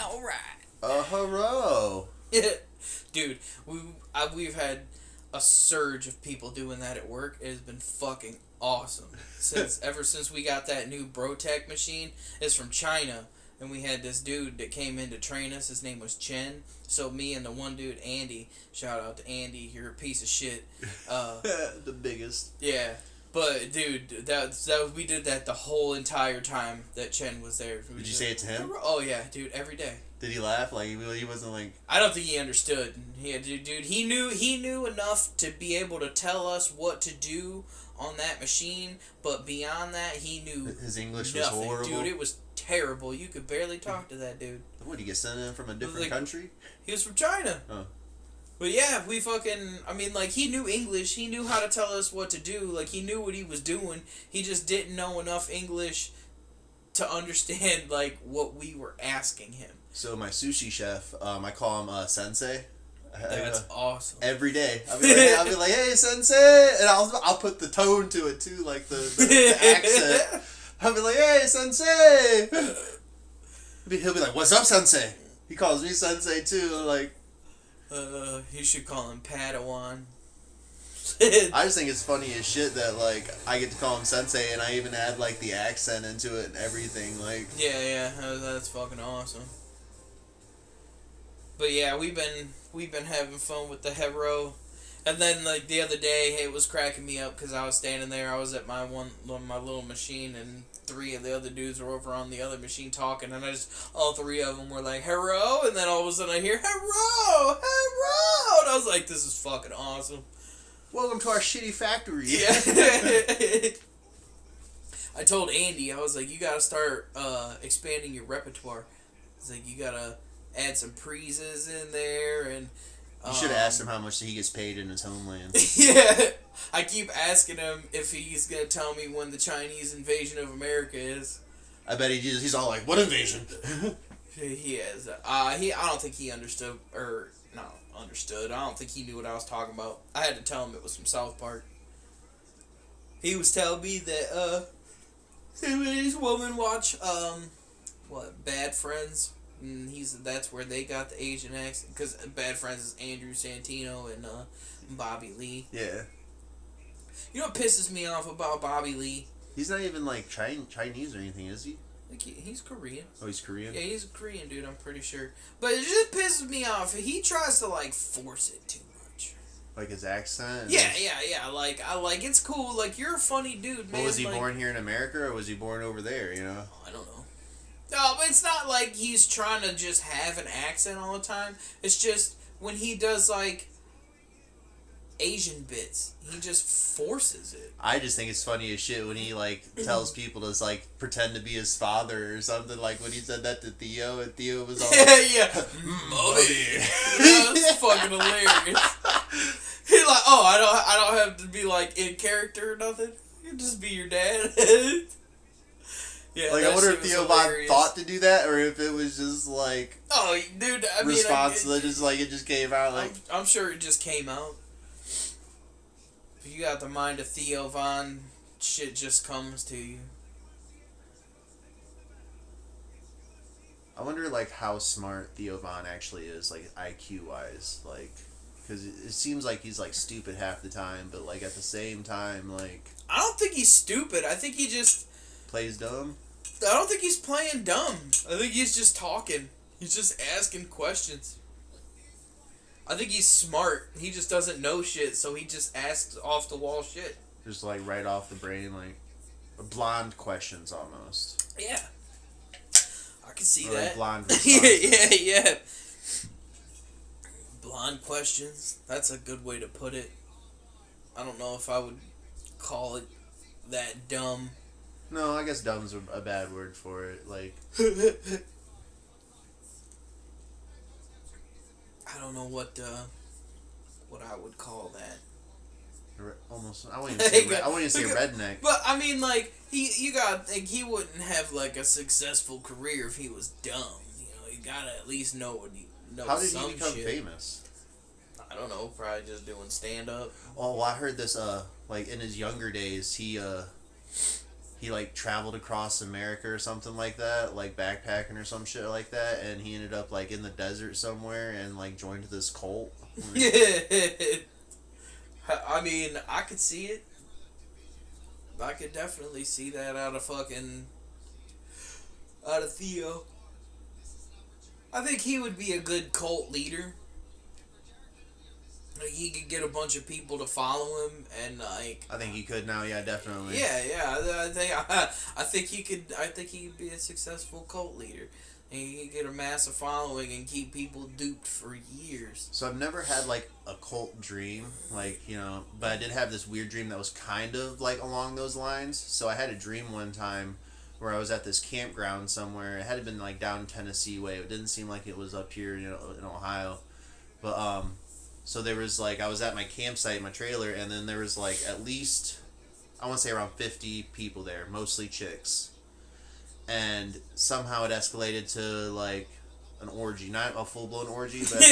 All right. Hello. Dude, we've had a surge of people doing that at work. It has been fucking awesome. Ever since we got that new Brotec machine. It's from China. And we had this dude that came in to train us. His name was Chen. So me and the one dude, Andy, shout out to Andy, you're a piece of shit. The biggest. Yeah. But dude, we did that the whole entire time that Chen was there. Did you say it to him? Oh yeah, dude, every day. Did he laugh? Like he wasn't like. I don't think he understood. Dude, he knew enough to be able to tell us what to do on that machine, but beyond that, he knew His English nothing. was horrible. Dude, it was terrible. You could barely talk to that dude. What, did he get sent in from a different country? He was from China. Oh. But yeah, he knew English. He knew how to tell us what to do. Like, he knew what he was doing. He just didn't know enough English to understand, like, what we were asking him. So my sushi chef, I call him Sensei. That's awesome. Every day, I'll be like, hey Sensei, and I'll put the tone to it too, like the accent. I'll be like, hey Sensei. He'll be like, what's up Sensei? He calls me Sensei too. Like, you should call him Padawan. I just think it's funny as shit that like I get to call him Sensei, and I even add like the accent into it and everything. Like, yeah, that's fucking awesome. But yeah, we've been having fun with the Hero, and then like the other day, it was cracking me up because I was standing there. I was at my little machine, and 3 of the other dudes were over on the other machine talking, and all 3 of them were like Hero, and then all of a sudden I hear Hero, and I was like, this is fucking awesome. Welcome to our shitty factory. Yeah. I told Andy, I was like, you gotta start expanding your repertoire. It's like, you gotta add some preezes in there, and you should have asked him how much he gets paid in his homeland. Yeah, I keep asking him if he's gonna tell me when the Chinese invasion of America is. I bet he's all like, what invasion? He is. I don't think he understood, or not understood. I don't think he knew what I was talking about. I had to tell him it was from South Park. He was telling me that him and his woman watch Bad Friends. And that's where they got the Asian accent, because Bad Friends is Andrew Santino and Bobby Lee. Yeah. You know what pisses me off about Bobby Lee? He's not even like Chinese or anything, is he? Like he's Korean. Oh, he's Korean? Yeah, he's a Korean dude, I'm pretty sure. But it just pisses me off. He tries to like force it too much. Like his accent? Yeah. Like it's cool. Like, you're a funny dude, man. Well, was he like, born here in America or was he born over there, you know? I don't know. No, but it's not like he's trying to just have an accent all the time. It's just when he does, like, Asian bits, he just forces it. I just think it's funny as shit when he, like, tells people to, like, pretend to be his father or something. Like, when he said that to Theo, and Theo was all yeah. Mommy. Yeah, that's fucking hilarious. He's like, oh, I don't have to be, like, in character or nothing. You can just be your dad. Yeah, like, I wonder if Theo Von thought to do that, or if it was just like, oh, dude, I mean, response that just like it just came out. Like, I'm sure it just came out. If you got the mind of Theo Von, shit just comes to you. I wonder like how smart Theo Von actually is, like IQ wise, like, because it seems like he's like stupid half the time, but like at the same time, like, I don't think he's stupid. I think he just plays dumb. I don't think he's playing dumb. I think he's just talking. He's just asking questions. I think he's smart. He just doesn't know shit, so he just asks off the wall shit. Just like right off the brain, like blonde questions almost. Yeah. I can see or that. Like blonde yeah. Blonde questions. That's a good way to put it. I don't know if I would call it that dumb. No, I guess dumb's a bad word for it. Like, I don't know what I would call that. Almost, I wouldn't even say redneck. But I mean, like, he wouldn't have like a successful career if he was dumb. You know, you gotta at least know How did some he become shit. famous? I don't know. Probably just doing stand up. Oh, well, I heard this. Like in his younger days, he he like traveled across America or something like that, like backpacking or some shit like that, and he ended up like in the desert somewhere and like joined this cult. I mean, I could see it. I could definitely see that out of Theo. I think he would be a good cult leader. Like, he could get a bunch of people to follow him, and like. I think he could now. Yeah, definitely. Yeah. I think he could. I think he could be a successsul cult leader. And he could get a massive following and keep people duped for years. So I've never had like a cult dream, like, you know, but I did have this weird dream that was kind of like along those lines. So I had a dream one time where I was at this campground somewhere. It had been like down Tennessee way. It didn't seem like it was up here, you know, in Ohio. But so there was like, I was at my campsite, my trailer, and then there was like at least, I want to say around 50 people there, mostly chicks. And somehow it escalated to like an orgy, not a full-blown orgy, but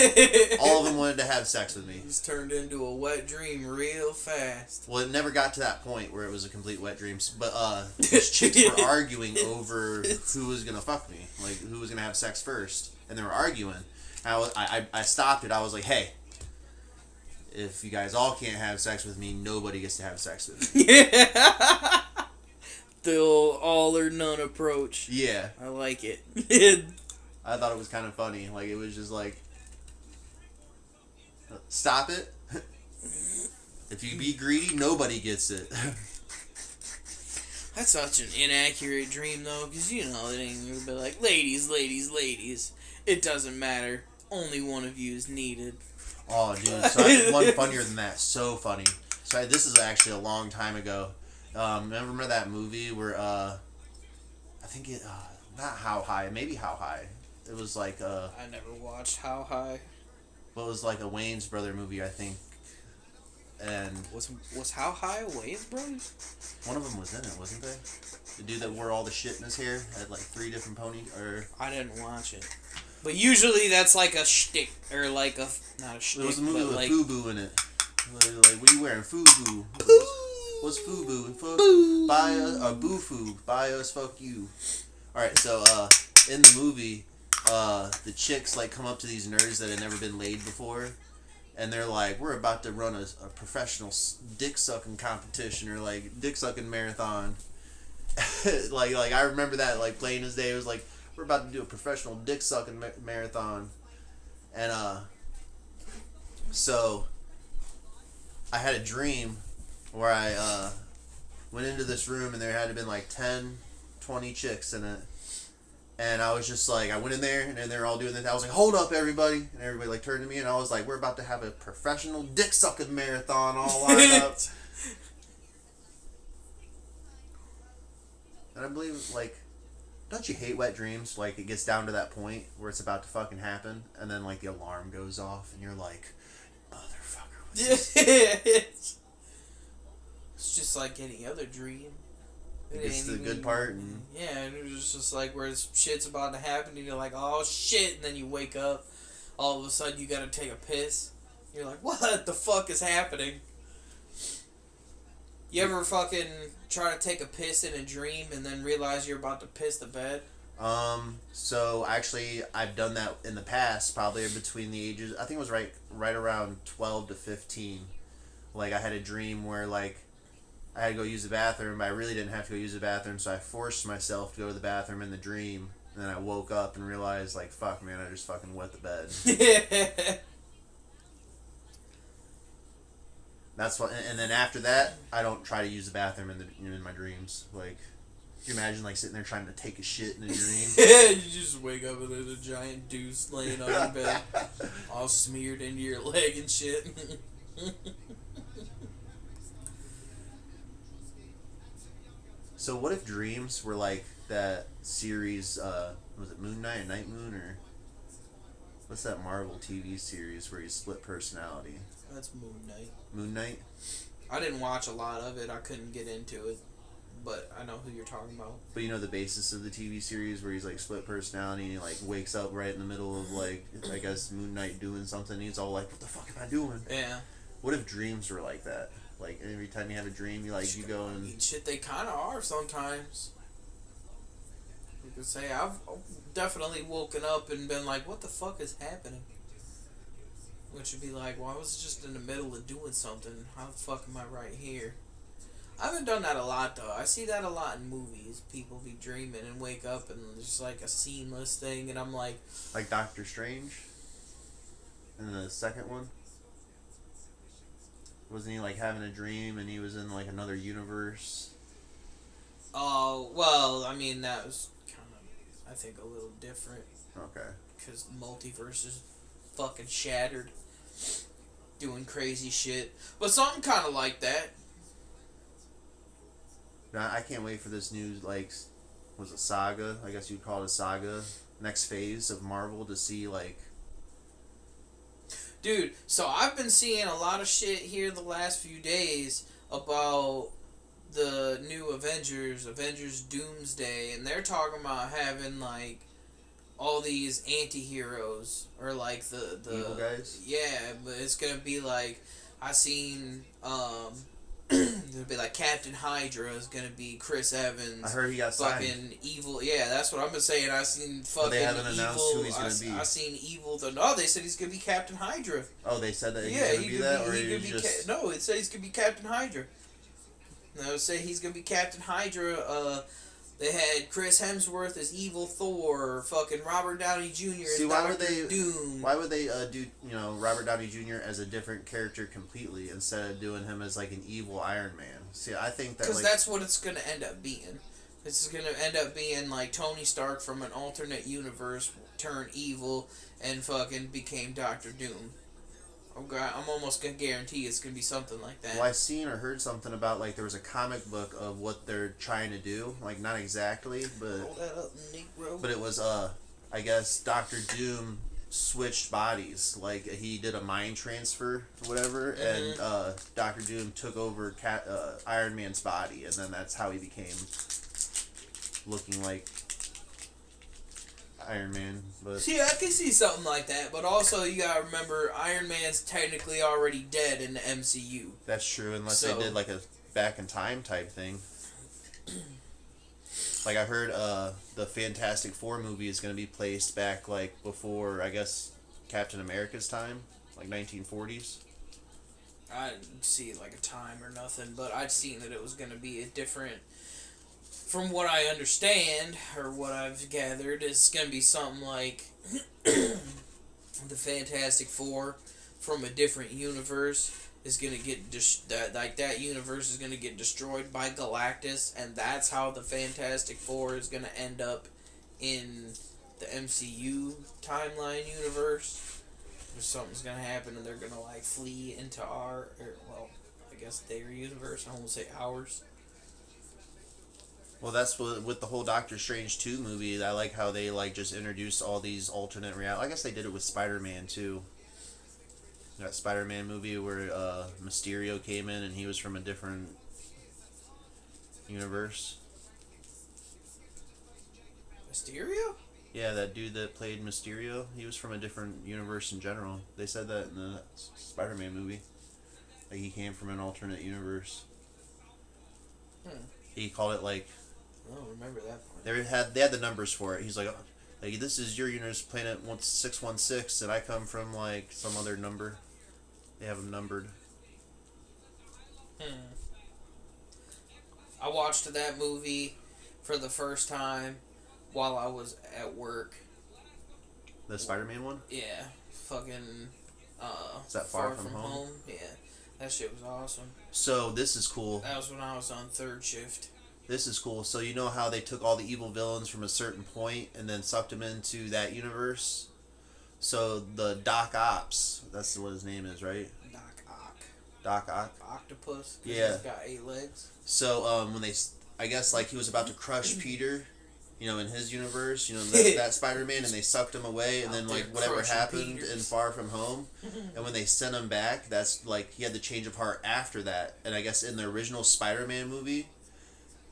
all of them wanted to have sex with me. It's turned into a wet dream real fast. Well, it never got to that point where it was a complete wet dream, but these chicks were arguing over who was gonna fuck me, like who was gonna have sex first, and they were arguing. I stopped it. I was like, hey, if you guys all can't have sex with me, nobody gets to have sex with me. Yeah. The all or none approach. Yeah. I like it. I thought it was kind of funny. Like, it was just like, stop it. If you be greedy, nobody gets it. That's such an inaccurate dream, though, because, you know, it ain't gonna be like, ladies, ladies, ladies. It doesn't matter. Only one of you is needed. Oh, dude. So I had one funnier than that. So funny. So this is actually a long time ago. Remember that movie where, I think it, not How High, maybe How High. It was like, I never watched How High. Well, it was like a Wayans brother movie, I think. And was How High a Wayans brothers? One of them was in it, wasn't they? The dude that wore all the shit in his hair had like 3 different ponies, or... I didn't watch it. But usually that's like a shtick, or like a, not a shtick, there was a movie with like... FUBU in it. Like, what are you wearing? FUBU. What's FUBU? Fuck, buy us, or Boo-Foo. Buy us, fuck you. Alright, so, in the movie, the chicks, like, come up to these nerds that had never been laid before, and they're like, we're about to run a professional dick-sucking competition, or, like, dick-sucking marathon. like, I remember that, like, plain as day. It was like, we're about to do a professional dick-sucking marathon. And, so, I had a dream where I went into this room and there had been like 10, 20 chicks in it. And I was just like, I went in there and they were all doing this. I was like, hold up, everybody. And everybody like turned to me and I was like, we're about to have a professional dick-sucking marathon all lined up. And I believe, like, don't you hate wet dreams? Like, it gets down to that point where it's about to fucking happen and then, like, the alarm goes off and you're like, motherfucker, what's this? It's just like any other dream. It gets to the good part. And yeah, and it was just like where shit's about to happen and you're like, oh shit, and then you wake up, all of a sudden you gotta take a piss. You're like, what the fuck is happening? You ever fucking try to take a piss in a dream and then realize you're about to piss the bed? So actually I've done that in the past, probably between the ages, I think it was right around 12 to 15. Like, I had a dream where, like, I had to go use the bathroom, but I really didn't have to go use the bathroom, so I forced myself to go to the bathroom in the dream, and then I woke up and realized, like, fuck, man, I just fucking wet the bed. That's what, and then after that, I don't try to use the bathroom in my dreams. Like, can you imagine, like, sitting there trying to take a shit in a dream? Yeah, you just wake up and there's a giant deuce laying on your bed, all smeared into your leg and shit. So what if dreams were like that series, was it Moon Knight or Night Moon, or what's that Marvel TV series where you split personality? That's Moon Knight. Moon Knight? I didn't watch a lot of it. I couldn't get into it, but I know who you're talking about. But you know the basis of the TV series where he's like split personality and he like wakes up right in the middle of like, I guess, Moon Knight doing something and he's all like, what the fuck am I doing? Yeah. What if dreams were like that? Like every time you have a dream, you go I and mean, shit, they kind of are sometimes. You could say I've definitely woken up and been like, "What the fuck is happening?" Which would be like, "Well, I was just in the middle of doing something. How the fuck am I right here?" I haven't done that a lot though. I see that a lot in movies. People be dreaming and wake up and it's just like a seamless thing, and I'm like Doctor Strange. In the second one, wasn't he like having a dream and he was in like another universe? oh well. I mean that was kind of I think a little different Okay. because the multiverse is fucking shattered, doing crazy shit. But something kind of like that. Now, I can't wait for this new was it saga? I guess you'd call it a saga. Next phase of Marvel to see like. Dude, so I've been seeing a lot of shit here the last few days about the new Avengers Doomsday, and they're talking about having like all these anti-heroes or like the Evil guys? Yeah, but it's gonna be like I seen it'll be like Captain Hydra is gonna be Chris Evans. I heard he got signed. Fucking evil, yeah, that's what I've been saying. I seen fucking they haven't announced evil. who he's gonna be. I seen evil. No, they said he's gonna be Captain Hydra. Oh, they said that he's Yeah, gonna be that, or he could he's be. just. No, it said he's gonna be Captain Hydra. No, it said he's gonna be Captain Hydra. They had Chris Hemsworth as evil Thor. Fucking Robert Downey Jr. as Doctor Doom. Why would they do Robert Downey Jr. as a different character completely instead of doing him as like an evil Iron Man? See, I think that because that's what it's gonna end up being. It's gonna end up being like Tony Stark from an alternate universe turned evil and fucking became Doctor Doom. I'm almost gonna guarantee it's gonna be something like that. Well, I seen or heard something about like there was a comic book of what they're trying to do, like not exactly, but Hold that up, Negro. but it was I guess Doctor Doom switched bodies, like he did a mind transfer or whatever, and Doctor Doom took over Iron Man's body, and then that's how he became looking like Iron Man. But see, I can see something like that, but also you gotta remember Iron Man's technically already dead in the MCU. that's true, unless they did like a back in time type thing. Like I heard the Fantastic Four movie is going to be placed back like before, I guess, Captain America's time, like 1940s. I didn't see like a time or nothing, but I'd seen that it was going to be a different. From what I understand or what I've gathered, it's going to be something like the Fantastic Four from a different universe is going to get that universe is going to get destroyed by Galactus, and that's how the Fantastic Four is going to end up in the MCU timeline universe. Or something's going to happen and they're going to like flee into I guess their universe. I won't say ours. Well, that's what with the whole Doctor Strange 2 movie. I like how they like just introduced all these alternate reality. I guess they did it with Spider-Man too. That Spider-Man movie where Mysterio came in and he was from a different universe. Mysterio? Yeah, that dude that played Mysterio, he was from a different universe in general. They said that in the Spider-Man movie. Like he came from an alternate universe. He called it like. I don't remember that part. They had the numbers for it. He's like, this is your universe, planet 616, and I come from like some other number. They have them numbered. I watched that movie for the first time while I was at work. The Spider-Man one? Yeah, fucking. Is that Far From Home? Yeah, that shit was awesome. So this is cool. That was when I was on third shift. This is cool. So you know how they took all the evil villains from a certain point and then sucked them into that universe? So the Doc Ops, that's what his name is, right? Doc Ock. Doc Ock? Octopus? 'Cause Yeah. He's got 8 legs. So when I guess like he was about to crush Peter, in his universe, that Spider-Man, and they sucked him away, and then like whatever happened in Far From Home, and when they sent him back, that's like he had the change of heart after that, and I guess in the original Spider-Man movie,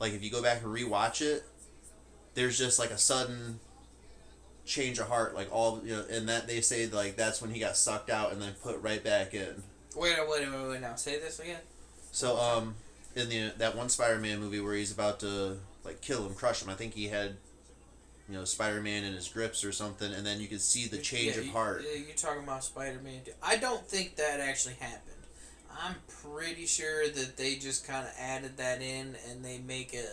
like if you go back and rewatch it, there's just like a sudden change of heart, like all and that they say like that's when he got sucked out and then put right back in. Wait, now say this again. So in that one Spider-Man movie where he's about to like kill him, crush him, I think he had Spider-Man in his grips or something, and then you could see the change of heart. You're talking about Spider-Man. I don't think that actually happened. I'm pretty sure that they just kind of added that in, and they make it.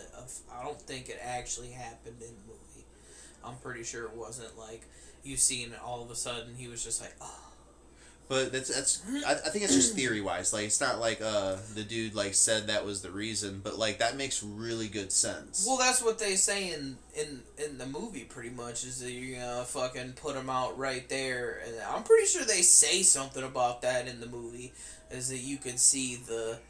I don't think it actually happened in the movie. I'm pretty sure it wasn't like you seen it all of a sudden. He was just like, oh. But that's I think it's just theory wise. Like it's not like the dude like said that was the reason, but like that makes really good sense. Well, that's what they say in the movie pretty much is that you're gonna fucking put him out right there, and I'm pretty sure they say something about that in the movie, is that you could see the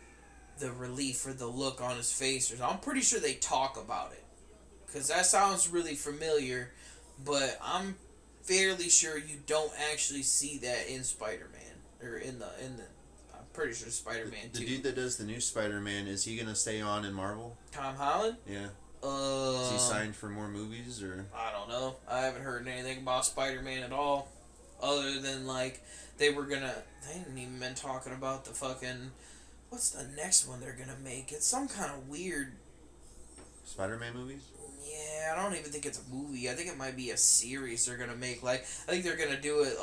relief or the look on his face, or I'm pretty sure they talk about it, because that sounds really familiar, but I'm fairly sure you don't actually see that in Spider-Man or in the. I'm pretty sure Spider-Man 2. The dude that does the new Spider-Man, is he gonna stay on in Marvel? Tom Holland. Yeah. Is he signed for more movies or? I don't know. I haven't heard anything about Spider-Man at all, other than like they didn't even been talking about the fucking. What's the next one they're gonna make? It's some kind of weird. Spider-Man movies? Yeah, I don't even think it's a movie. I think it might be a series they're gonna make. Like, I think they're gonna do it,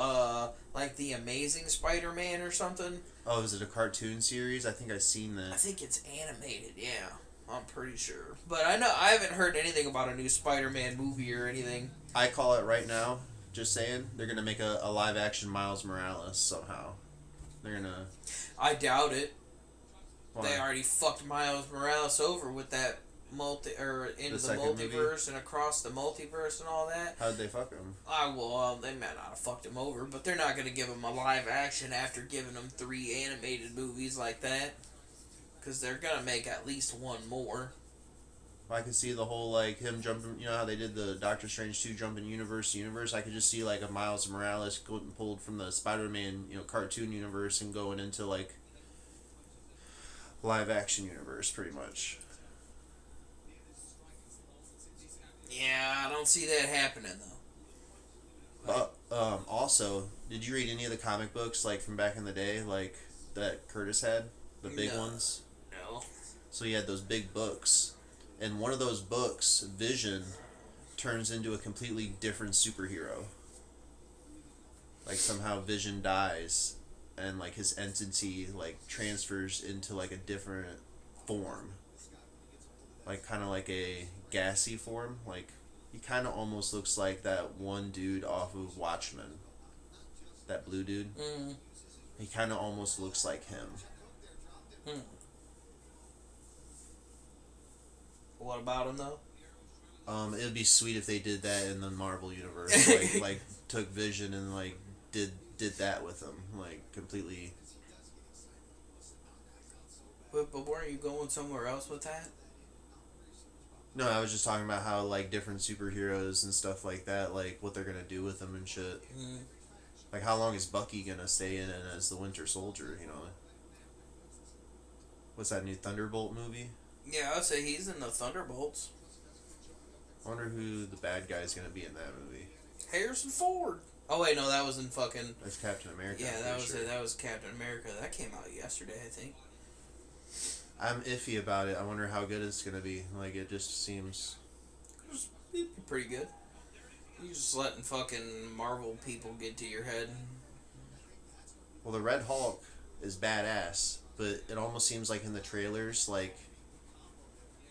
like the Amazing Spider-Man or something. Oh, is it a cartoon series? I think I've seen that. I think it's animated. Yeah, I'm pretty sure. But I haven't heard anything about a new Spider-Man movie or anything. I call it right now. Just saying, they're gonna make a live-action Miles Morales somehow. They're gonna. I doubt it. Why? They already fucked Miles Morales over with that into the multiverse movie? And across the multiverse and all that. How'd they fuck him? They might not have fucked him over, but they're not gonna give him a live action after giving him 3 animated movies like that, because they're gonna make at least one more. I could see the whole like him jumping. You know how they did the Doctor Strange 2 jumping universe to universe. I could just see like a Miles Morales getting pulled from the Spider-Man cartoon universe and going into like live action universe pretty much. Yeah, I don't see that happening though. But also, did you read any of the comic books like from back in the day, like that Curtis had, the big ones? No. So he had those big books, and one of those books, Vision, turns into a completely different superhero. Like somehow Vision dies, and like his entity like transfers into like a different form. Like kind of like a gassy form. Like he kind of almost looks like that one dude off of Watchmen. That blue dude. Mm. He kind of almost looks like him. What about him though? It would be sweet if they did that in the Marvel universe. like took Vision and like did that with him. Like completely. But weren't you going somewhere else with that? No, I was just talking about how like different superheroes and stuff like that, like what they're gonna do with them and shit. Mm. Like how long is Bucky gonna stay in it as the Winter Soldier? What's that new Thunderbolt movie? Yeah, I'd say he's in the Thunderbolts. I wonder who the bad guy's gonna be in that movie. Harrison Ford. Oh wait, no, that was in fucking. That's Captain America. Yeah, that was it. That was Captain America. That came out yesterday, I think. I'm iffy about it. I wonder how good it's gonna be. Like it just seems. It'd be pretty good. You just letting fucking Marvel people get to your head. Well, the Red Hulk is badass, but it almost seems like in the trailers, like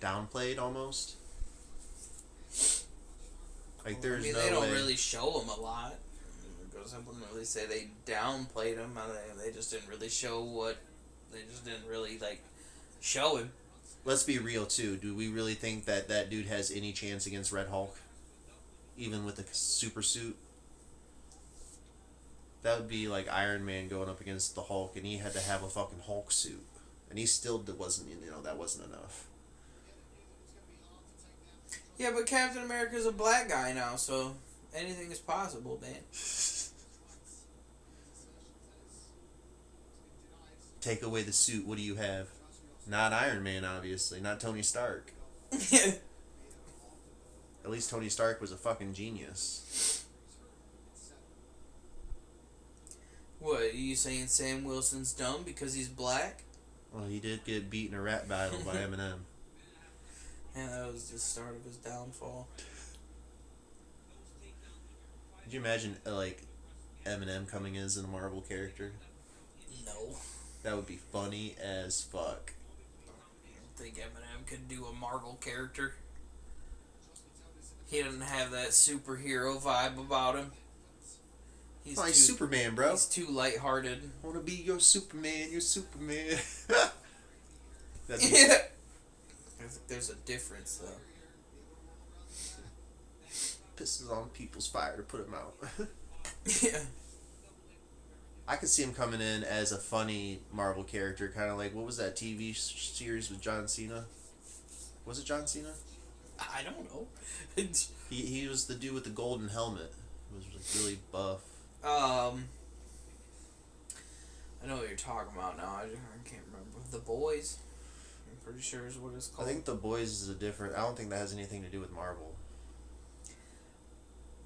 downplayed almost. Like there's no they don't way. really show him a lot. Because I wouldn't really say they downplayed him. They just didn't really show what. They just didn't really like show him. Let's be real too. Do we really think that that dude has any chance against Red Hulk? Even with the super suit? That would be like Iron Man going up against the Hulk, and he had to have a fucking Hulk suit. And he still wasn't, that wasn't enough. Yeah, but Captain America's a black guy now, so anything is possible, man. Take away the suit, what do you have? Not Iron Man, obviously. Not Tony Stark. At least Tony Stark was a fucking genius. What, are you saying Sam Wilson's dumb because he's black? Well, he did get beat in a rap battle by Eminem. And that was the start of his downfall. Could you imagine, like, Eminem coming as a Marvel character? No. That would be funny as fuck. I don't think Eminem could do a Marvel character. He doesn't have that superhero vibe about him. He's Superman, bro. He's too lighthearted. I want to be your Superman, your Superman. That'd be... Yeah. I think there's a difference, though. Pisses on people's fire to put him out. Yeah. I could see him coming in as a funny Marvel character, kind of like, what was that TV series with John Cena? Was it John Cena? I don't know. He was the dude with the golden helmet. He was like really buff. I know what you're talking about now. I can't remember. The Boys. I'm pretty sure is what it's called. I think The Boys is a different. I don't think that has anything to do with Marvel.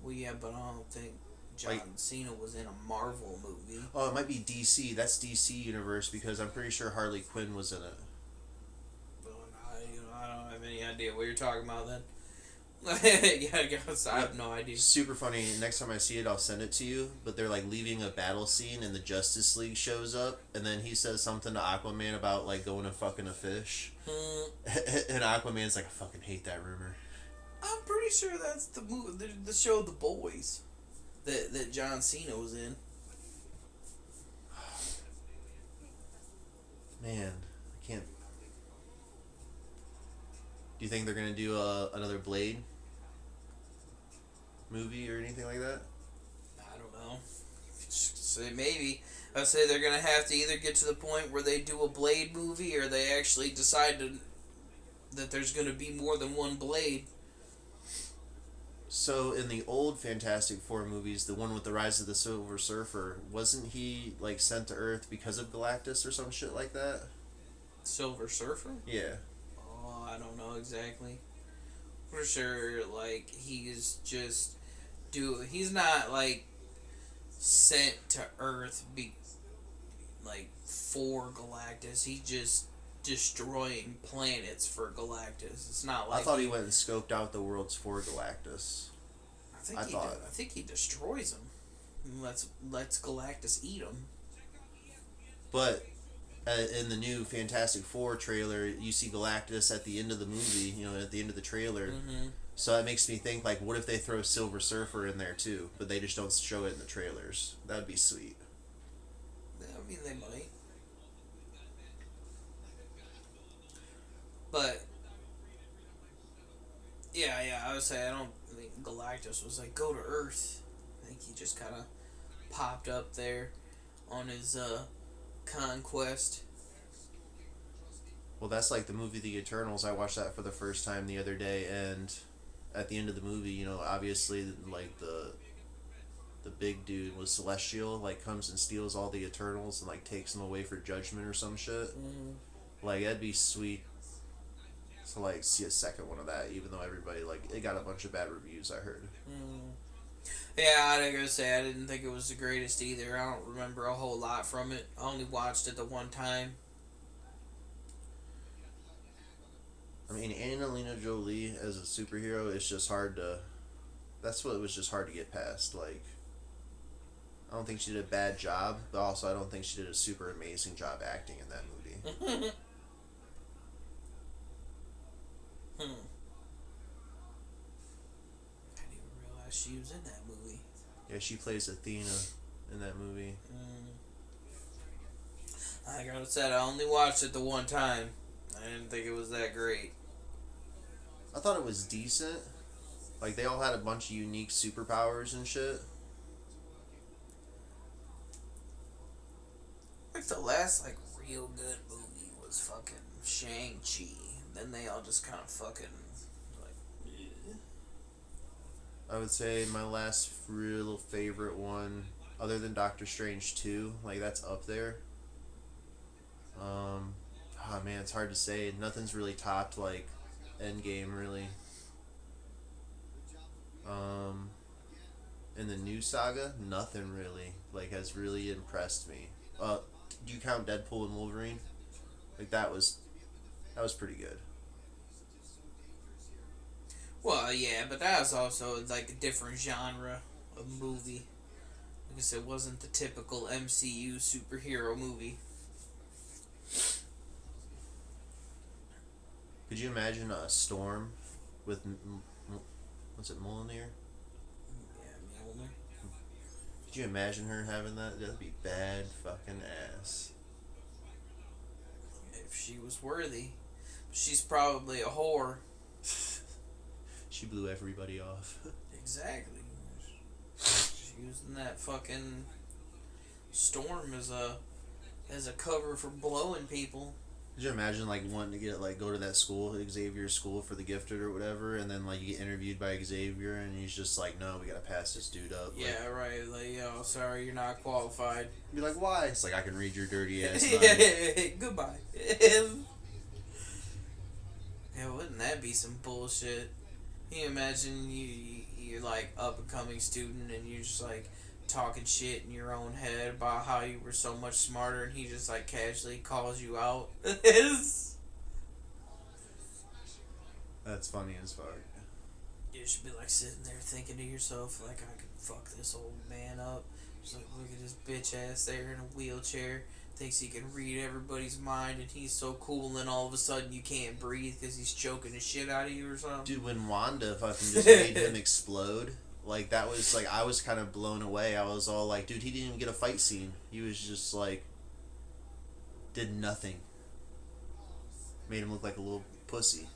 Well, yeah, but I don't think John Cena was in a Marvel movie. Oh, it might be DC. That's DC Universe because I'm pretty sure Harley Quinn was in it. Well, I don't have any idea what you're talking about then. I have no idea. Super funny. Next time I see it, I'll send it to you. But they're like leaving a battle scene, and the Justice League shows up, and then he says something to Aquaman about like going and fucking a fish, and Aquaman's like, "I fucking hate that rumor." I'm pretty sure that's the movie, the show The Boys, that John Cena was in. Man, I can't. Do you think they're gonna do another Blade movie or anything like that? I don't know. Say maybe. I'd say they're gonna have to either get to the point where they do a Blade movie, or they actually decide that there's gonna be more than one Blade. So in the old Fantastic Four movies, the one with the Rise of the Silver Surfer, wasn't he like sent to Earth because of Galactus or some shit like that? Silver Surfer? Yeah. Oh, I don't know exactly. For sure, like he's just he's not like sent to Earth for Galactus. He's just destroying planets for Galactus. It's not like I thought he went and scoped out the worlds for Galactus. I think he destroys them. And lets Galactus eat them. But in the new Fantastic Four trailer, you see Galactus at the end of the movie. You know, at the end of the trailer. Mm-hmm. So that makes me think, like, what if they throw Silver Surfer in there too, but they just don't show it in the trailers? That'd be sweet. I mean, they might. But yeah, I would say I don't think Galactus was like, go to Earth. I think he just kind of popped up there on his conquest. Well, that's like the movie The Eternals. I watched that for the first time the other day, and at the end of the movie, you know, obviously, like the big dude was Celestial, like comes and steals all the Eternals and like takes them away for judgment or some shit. Mm-hmm. Like that'd be sweet. To like see a second one of that, even though everybody like it got a bunch of bad reviews. I heard. Yeah, I gotta say I didn't think it was the greatest either. I don't remember a whole lot from it. I only watched it the one time. I mean, Angelina Jolie as a superhero, it's just hard to. That's what it was just hard to get past. Like, I don't think she did a bad job, but also I don't think she did a super amazing job acting in that movie. I didn't even realize she was in that movie. Yeah, she plays Athena in that movie. Like I said, I only watched it the one time. I didn't think it was that great. I thought it was decent. Like, they all had a bunch of unique superpowers and shit. Like the last real good movie was fucking Shang-Chi. Then they all just kind of fucking I would say my last real favorite one, other than Doctor Strange 2, like that's up there. Oh man, it's hard to say. Nothing's really topped like Endgame really. In the new saga, nothing really has really impressed me. Do you count Deadpool and Wolverine? Like that was pretty good. Well, yeah, but that was also like a different genre of movie. I guess it wasn't the typical MCU superhero movie. Could you imagine a Storm with what's it, Mjolnir? Yeah, Mjolnir. Could you imagine her having that? That'd be bad fucking ass. If she was worthy. She's probably a whore. She blew everybody off. Exactly. She's using that fucking storm as a cover for blowing people. Could you imagine like wanting to get like go to that school, Xavier's school for the gifted or whatever, and then like you get interviewed by Xavier and he's just like, no, we gotta pass this dude up. Yeah, like, right. Like, yo, sorry, you're not qualified. be like, why? It's like I can read your dirty ass. Goodbye. Yeah, wouldn't that be some bullshit? Can you imagine you're like up and coming student and you're just like talking shit in your own head about how you were so much smarter and he just like casually calls you out? That's funny as fuck. You should be like sitting there thinking to yourself like, I could fuck this old man up. Just like, look at this bitch ass there in a wheelchair. Thinks he can read everybody's mind and he's so cool, and then all of a sudden you can't breathe because he's choking the shit out of you or something. Dude, when Wanda fucking just made him explode, like that was like I was kind of blown away. I was all like, dude, he didn't even get a fight scene. He was just like did nothing. Made him look like a little pussy.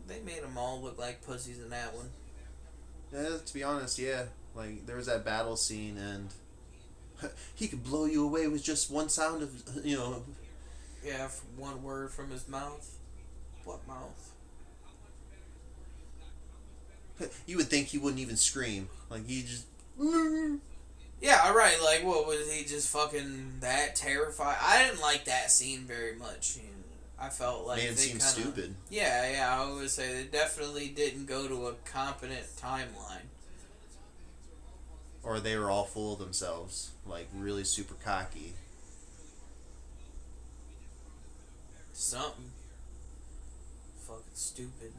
They made them all look like pussies in that one. Yeah, to be honest, yeah. Like there was that battle scene and he could blow you away with just one sound of, you know. Yeah, one word from his mouth. What mouth? You would think he wouldn't even scream. Like he just. Yeah, right. Like, what was he just fucking that terrified? I didn't like that scene very much. I felt like made him seem stupid. Yeah. I would say they definitely didn't go to a competent timeline. Or they were all full of themselves, like really super cocky. Something. Fucking stupid.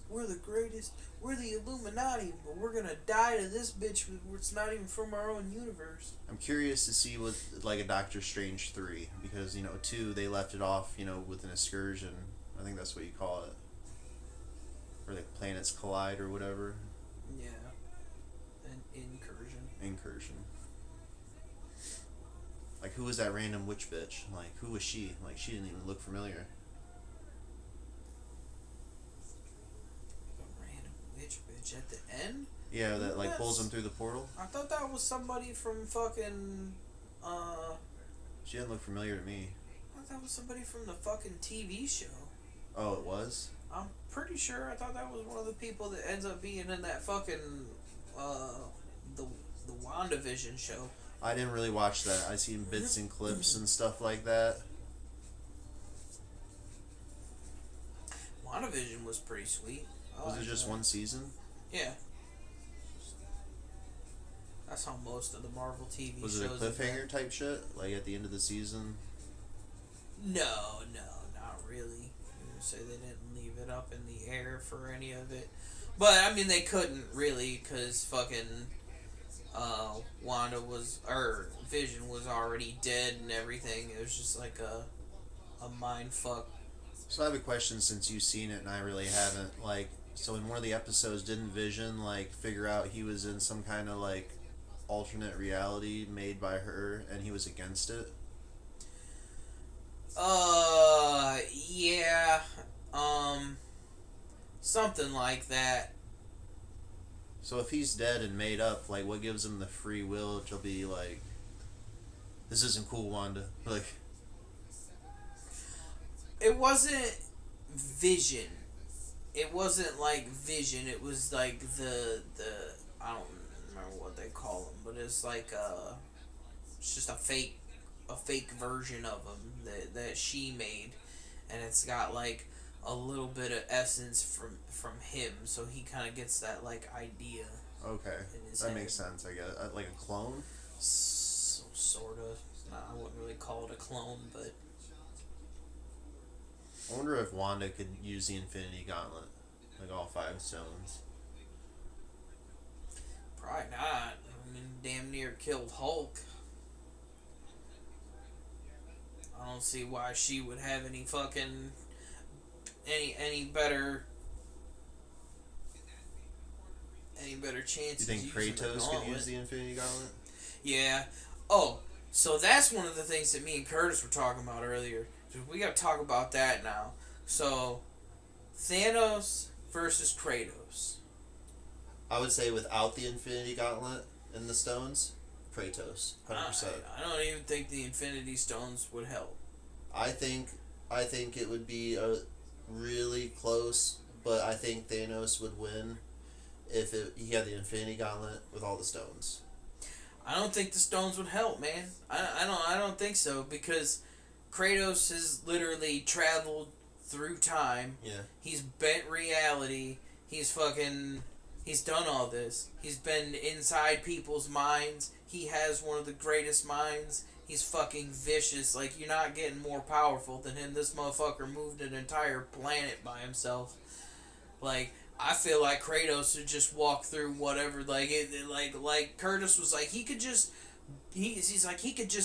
We're the greatest. We're the Illuminati, but we're gonna die to this bitch. It's not even from our own universe. I'm curious to see what like a Doctor Strange 3, because 2 they left it off with an excursion. I think that's what you call it, where like planets collide or whatever. Yeah. An Incursion. Like, who was that random witch bitch? Like, who was she? Like, she didn't even look familiar. A random witch bitch at the end? Yeah, that like pulls him through the portal. I thought that was somebody from fucking. She didn't look familiar to me. I thought that was somebody from the fucking TV show. Oh, it was? I'm pretty sure. I thought that was one of the people that ends up being in that fucking the WandaVision show. I didn't really watch that. I seen bits and clips and stuff like that. WandaVision was pretty sweet. Was it just one season? Yeah. That's how most of the Marvel TV was shows. Was it a cliffhanger type shit? Like at the end of the season? No, not really. I would say they didn't leave it up in the air for any of it. But, I mean, they couldn't really, because fucking Vision was already dead and everything. It was just like a mind fuck. So I have a question, since you've seen it and I really haven't. Like, so in one of the episodes, didn't Vision like figure out he was in some kind of like alternate reality made by her and he was against it? Yeah. Something like that. So if he's dead and made up, like, what gives him the free will to be like, this isn't cool, Wanda? Like, it wasn't Vision. It wasn't like Vision. It was like the I don't remember what they call him, but it's like it's just a fake version of him that she made, and it's got like a little bit of essence from him, so he kind of gets that like idea. Okay, that makes sense. I guess like a clone. Sort of. Nah, I wouldn't really call it a clone, but I wonder if Wanda could use the Infinity Gauntlet, like all 5 stones. probably not. I mean, damn near killed Hulk. I don't see why she would have any fucking any better chances. Do you think Kratos could use the Infinity Gauntlet? Yeah. Oh, so that's one of the things that me and Curtis were talking about earlier. We got to talk about that now. So, Thanos versus Kratos. I would say without the Infinity Gauntlet and the stones, Kratos, 100%. I don't even think the Infinity Stones would help. I think it would be a really close, but I think Thanos would win if he had the Infinity Gauntlet with all the stones. I don't think the stones would help, man. I don't think so, because Kratos has literally traveled through time. Yeah. He's bent reality. He's done all this. He's been inside people's minds. He has one of the greatest minds. He's fucking vicious. Like, you're not getting more powerful than him. This motherfucker moved an entire planet by himself. Like, I feel like Kratos would just walk through whatever. Like Curtis was like, he could just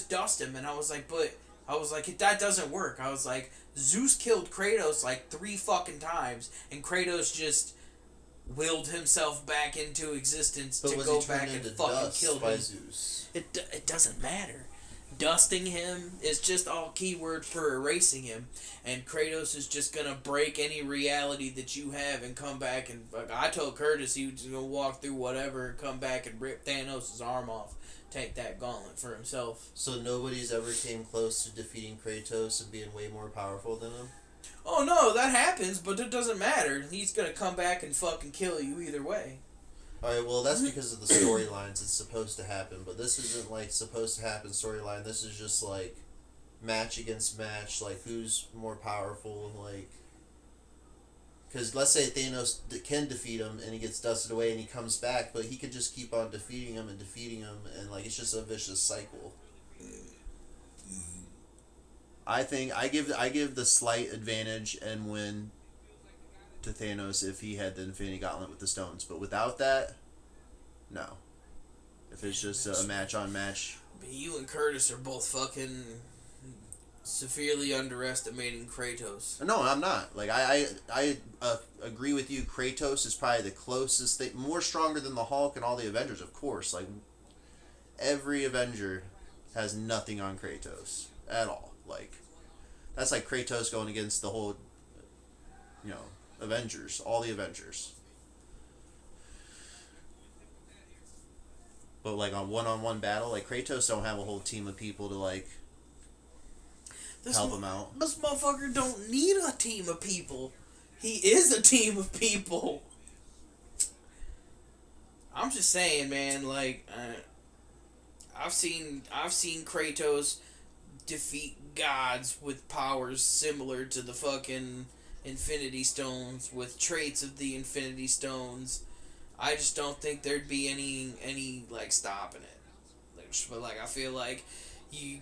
dust him. And I was like, that doesn't work. I was like, Zeus killed Kratos like 3 fucking times, and Kratos just willed himself back into existence to go back and fucking kill him. Zeus? It doesn't matter. Dusting him is just all keyword for erasing him, and Kratos is just gonna break any reality that you have and come back and I told Curtis he was gonna walk through whatever and come back and rip Thanos' arm off, take that gauntlet for himself. So nobody's ever came close to defeating Kratos and being way more powerful than him? Oh no, that happens, but it doesn't matter. He's gonna come back and fucking kill you either way. Alright, well, that's because of the storylines it's supposed to happen, but this isn't, like, supposed to happen storyline. This is just, like, match against match, like, who's more powerful, like... Because let's say Thanos can defeat him, and he gets dusted away, and he comes back, but he could just keep on defeating him, and, like, it's just a vicious cycle. I think, I give the slight advantage and win to Thanos if he had the Infinity Gauntlet with the stones, but without that, no. If it's just a match on match. But you and Curtis are both fucking severely underestimating Kratos. No, I'm not. Like, I agree with you. Kratos is probably the closest thing, more stronger than the Hulk and all the Avengers, of course. Like, every Avenger has nothing on Kratos at all. Like, that's like Kratos going against the whole, Avengers, all the Avengers. But like on one battle, like Kratos don't have a whole team of people to like help him out. This motherfucker don't need a team of people. He is a team of people. I'm just saying, man. Like, I've seen Kratos defeat gods with powers similar to the fucking Infinity Stones, with traits of the Infinity Stones. I just don't think there'd be any like stopping it. But like, I feel like you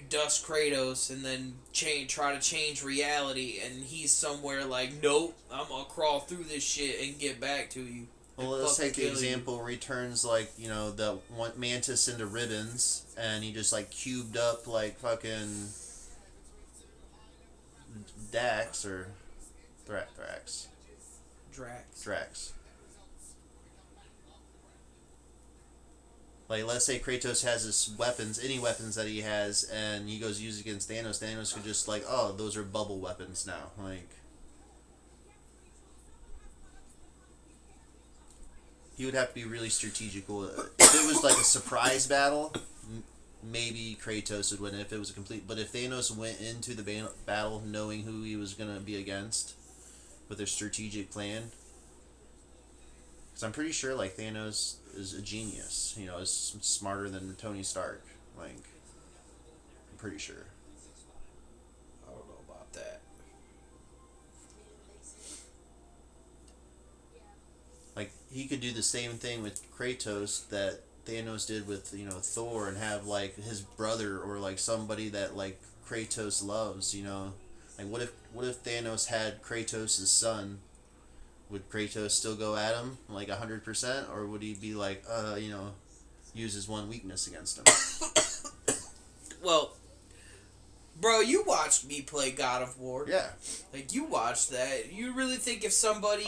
dust Kratos and then try to change reality, and he's somewhere like, nope, I'm gonna crawl through this shit and get back to you. Well, let's take the example where he turns like the one Mantis into ribbons, and he just like cubed up like fucking Dax or Drax. Like, let's say Kratos has his weapons, any weapons that he has, and he goes use against Thanos. Thanos could just like, oh, those are bubble weapons now. Like, he would have to be really strategical. If it was like a surprise battle, maybe Kratos would win if it was a complete. But if Thanos went into the battle knowing who he was gonna be against, with a strategic plan, because I'm pretty sure like Thanos is a genius. Is smarter than Tony Stark. Like, I'm pretty sure. I don't know about that. Like, he could do the same thing with Kratos that Thanos did with Thor, and have like his brother or like somebody that like Kratos loves. Like what if Thanos had Kratos' son? Would Kratos still go at him like 100%, or would he be like use his one weakness against him? Well, bro, you watched me play God of War. Yeah. Like, you watched that. You really think if somebody,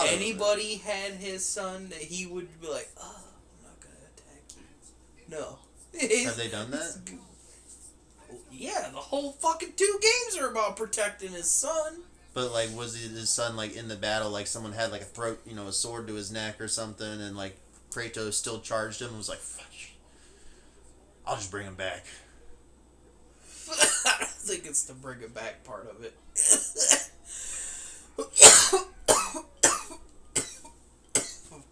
anybody had his son, that he would be like, oh, I'm not going to attack you? No. Have they done that? Yeah, the whole fucking 2 games are about protecting his son. But, like, was his son, like, in the battle, like, someone had, like, a sword to his neck or something, and, like, Kratos still charged him and was like, fuck, I'll just bring him back. I don't think it's the bring it back part of it.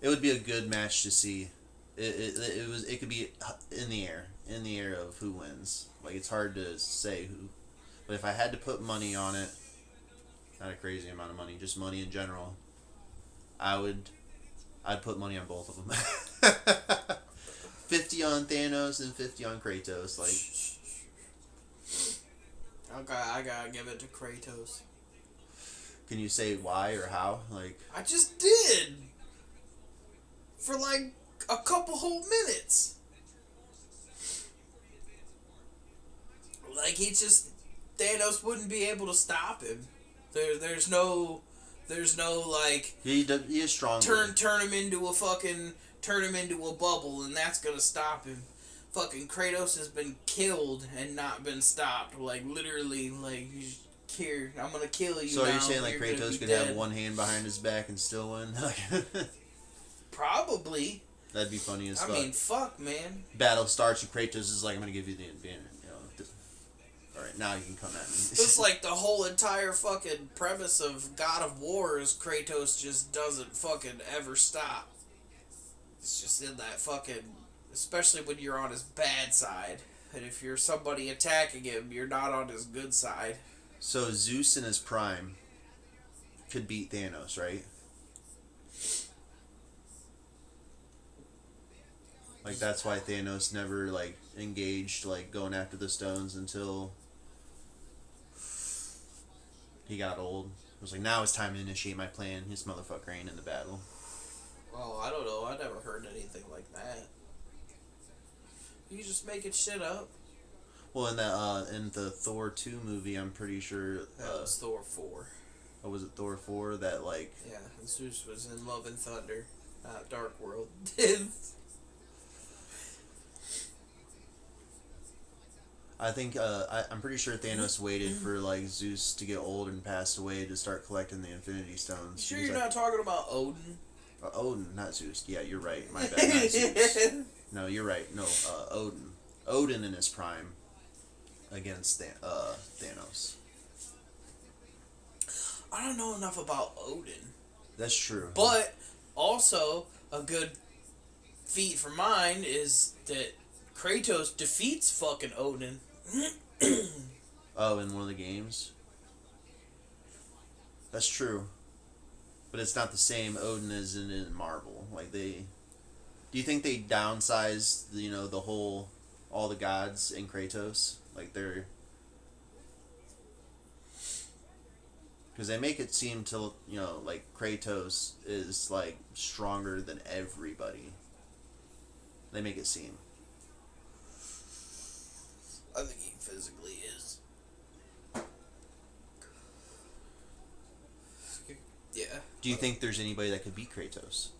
It would be a good match to see. It could be in the air of who wins. Like, it's hard to say who, but if I had to put money on it, not a crazy amount of money, just money in general, I'd put money on both of them. 50 on Thanos and 50 on Kratos. Like, I gotta give it to Kratos. can you say why or how? Like, I just did. For like a couple whole minutes. Like, Thanos wouldn't be able to stop him. There's no like, he is strong. Turn him into a bubble, and that's gonna stop him. Fucking Kratos has been killed and not been stopped. Like, literally, like, here, I'm gonna kill you. So now. are you saying like You're Kratos could dead. have one hand behind his back and still win? Probably. That'd be funny as fuck. I mean, fuck, man. Battle starts and Kratos is like, I'm gonna give you the advantage. Alright, now you can come at me. It's like the whole entire fucking premise of God of War is Kratos just doesn't fucking ever stop. It's just in that fucking... Especially when you're on his bad side. And if you're somebody attacking him, you're not on his good side. So Zeus in his prime could beat Thanos, right? Like, that's why Thanos never, like, engaged, like, going after the stones until he got old. It was like, now it's time to initiate my plan. His motherfucker ain't in the battle. Oh, I don't know. I never heard anything like that. You just making shit up. Well, in the Thor 2 movie, I'm pretty sure... That was Thor 4. Oh, was it Thor 4 that, like... Yeah, Zeus was in Love and Thunder, not Dark World. I think I'm pretty sure Thanos waited for like Zeus to get old and pass away to start collecting the Infinity Stones. Sure, you're not talking about Odin? Odin, not Zeus. Yeah, you're right. My bad. Not Zeus. No, you're right. No, Odin. Odin in his prime against Thanos. I don't know enough about Odin. That's true. But also a good feat for mine is that Kratos defeats fucking Odin. Oh, in one of the games? That's true. But it's not the same Odin as in Marvel. Like, do you think they downsized, all the gods in Kratos? Like, they're... Because they make it seem to, like, Kratos is, like, stronger than everybody. They make it seem. I think he physically is. Yeah. Do you think there's anybody that could beat Kratos?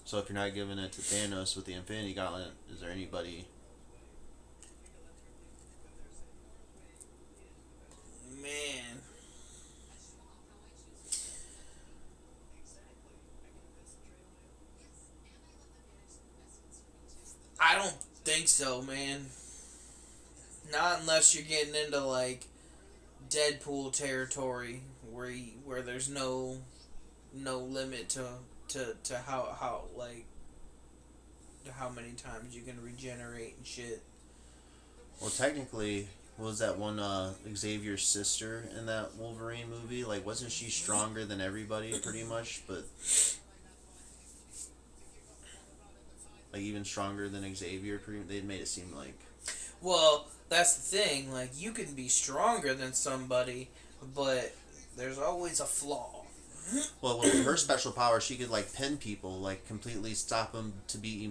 So if you're not giving it to Thanos with the Infinity Gauntlet, is there anybody... Man. I don't think so, man. Not unless you're getting into like Deadpool territory, where there's no limit to how many times you can regenerate and shit. Well, technically, what was that one Xavier's sister in that Wolverine movie? Like, wasn't she stronger than everybody pretty much? But like even stronger than Xavier. They made it seem like. Well, that's the thing. Like, you can be stronger than somebody, but there's always a flaw. Well, with her special power, she could like pin people, like completely stop them to be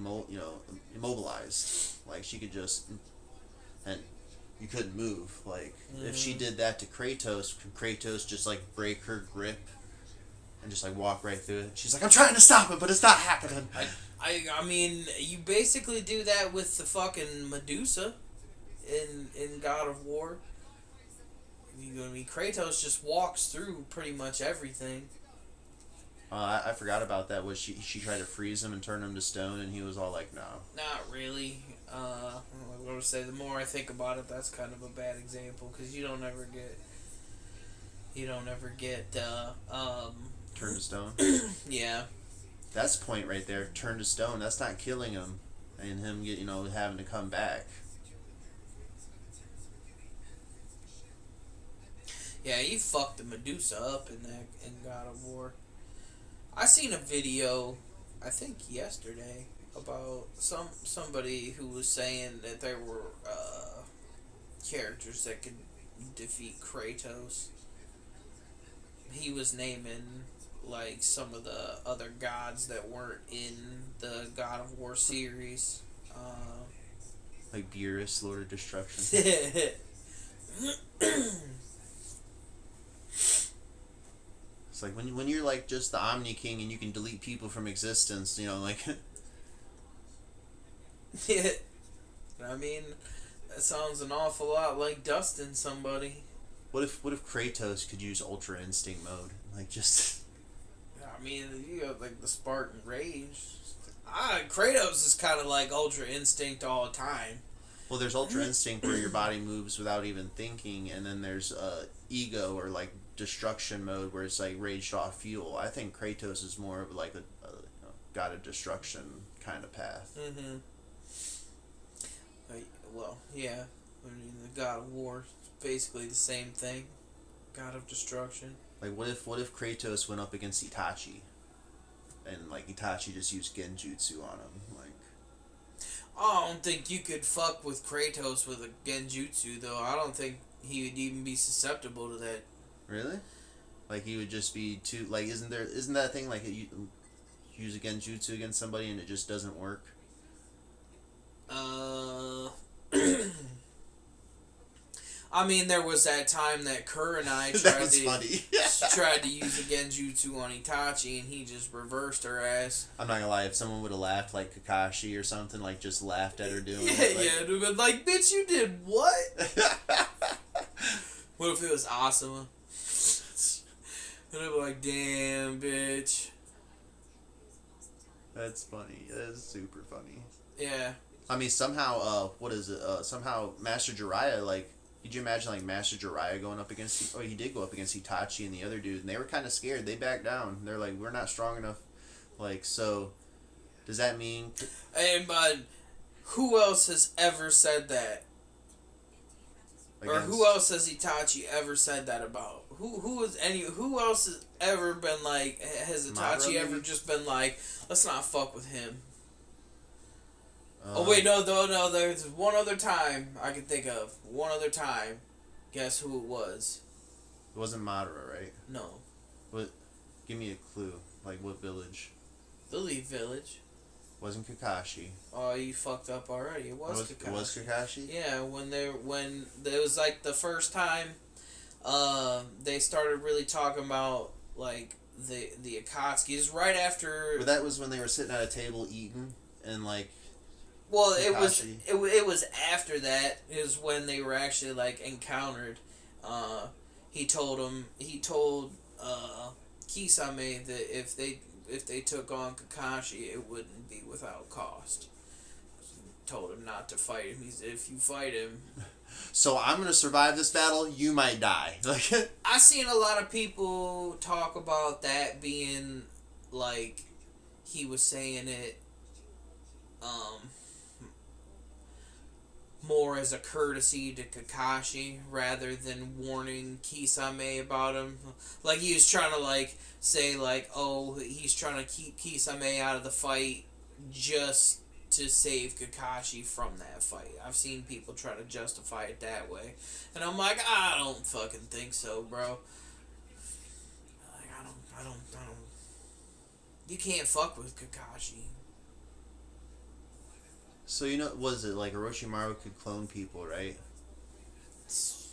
immobilized. Like she could just, and you couldn't move. Like if she did that to Kratos, could Kratos just like break her grip and just like walk right through it? She's like, I'm trying to stop it, but it's not happening. I mean, you basically do that with the fucking Medusa in God of War. I mean, Kratos just walks through pretty much everything. I forgot about that. Was she tried to freeze him and turn him to stone, and he was all like, no. Not really. I'm going to say, the more I think about it, that's kind of a bad example, because you don't ever get Turn to stone? Yeah. That's the point right there. Turn to stone. That's not killing him and him having to come back. Yeah, you fucked the Medusa up in God of War. I seen a video, I think yesterday, about somebody who was saying that there were characters that could defeat Kratos. He was naming like some of the other gods that weren't in the God of War series. Like Beerus, Lord of Destruction. It's like when you're like just the Omni King and you can delete people from existence, like. Yeah, I mean, that sounds an awful lot like dusting somebody. What if Kratos could use Ultra Instinct mode, like just? I mean, you got like the Spartan Rage. Kratos is kind of like Ultra Instinct all the time. Well, there's Ultra Instinct where your body moves without even thinking, and then there's Ego or like Destruction mode where it's like Rage off fuel. I think Kratos is more of like a God of Destruction kind of path. Mm-hmm. Well, yeah. I mean, the God of War is basically the same thing. God of Destruction. Like, what if Kratos went up against Itachi, and like Itachi just used Genjutsu on him, like. I don't think you could fuck with Kratos with a Genjutsu, though. I don't think he would even be susceptible to that. Really? Like he would just be too like isn't that thing like you use a Genjutsu against somebody and it just doesn't work? I mean, there was that time that Kerr and I tried to use a Genjutsu on Itachi, and he just reversed her ass. I'm not gonna lie, if someone would have laughed like Kakashi or something, like just laughed at her doing it. Like, Yeah, but like, bitch, you did what? What if it was Asuma? And I'd be like, damn, bitch. That's funny. That is super funny. Yeah. I mean, somehow, somehow Master Jiraiya, like, could you imagine, like, Master Jiraiya going up against... Oh, he did go up against Itachi and the other dude, and they were kind of scared. They backed down. They're like, we're not strong enough. Like, so, does that mean... Hey, but who else has ever said that? Or who else has Itachi ever said that about? Who else has ever been like... Has Itachi ever just been like, let's not fuck with him? Oh wait, no, there's one other time I can think of. One other time. Guess who it was? It wasn't Madara, right? No. What? Give me a clue. Like, what village? The Leaf Village. Wasn't Kakashi. Oh, you fucked up already. It was Kakashi. It was Kakashi? Yeah, when it was like the first time they started really talking about like the Akatsuki. Right after... But that was when they were sitting at a table eating and like... Well, it was after that is when they were actually like encountered. He told Kisame that if they took on Kakashi, it wouldn't be without cost. He told him not to fight him. He said, if you fight him, so I'm gonna survive this battle. You might die. Like I seen a lot of people talk about that being like he was saying it. more as a courtesy to Kakashi rather than warning Kisame about him. Like, he was trying to, like, say, like, oh, he's trying to keep Kisame out of the fight just to save Kakashi from that fight. I've seen people try to justify it that way. And I'm like, I don't fucking think so, bro. Like, I don't. You can't fuck with Kakashi. So, you know, was it like Orochimaru could clone people, right? So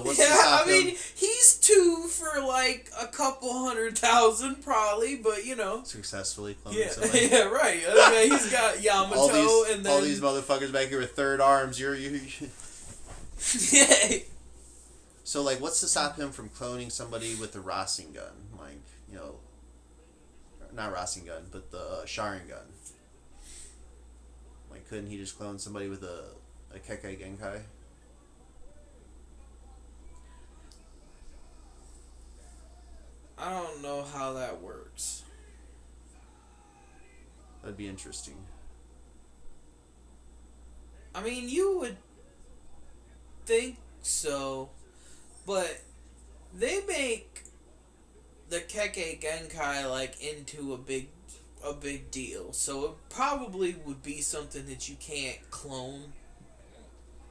what's to stop him? I mean, he's 2 for like a couple 100,000 probably, but you know. Successfully cloning somebody. Yeah, right. Okay, he's got Yamato and then... all these motherfuckers back here with third arms, you. Yeah. So, like, what's to stop him from cloning somebody with the Rasengan? Like, you know, not Rasengan, but the Sharingan. Like, couldn't he just clone somebody with a Kekkei Genkai? I don't know how that works. That'd be interesting. I mean, you would think so, but they make the Kekkei Genkai like into a big deal, so it probably would be something that you can't clone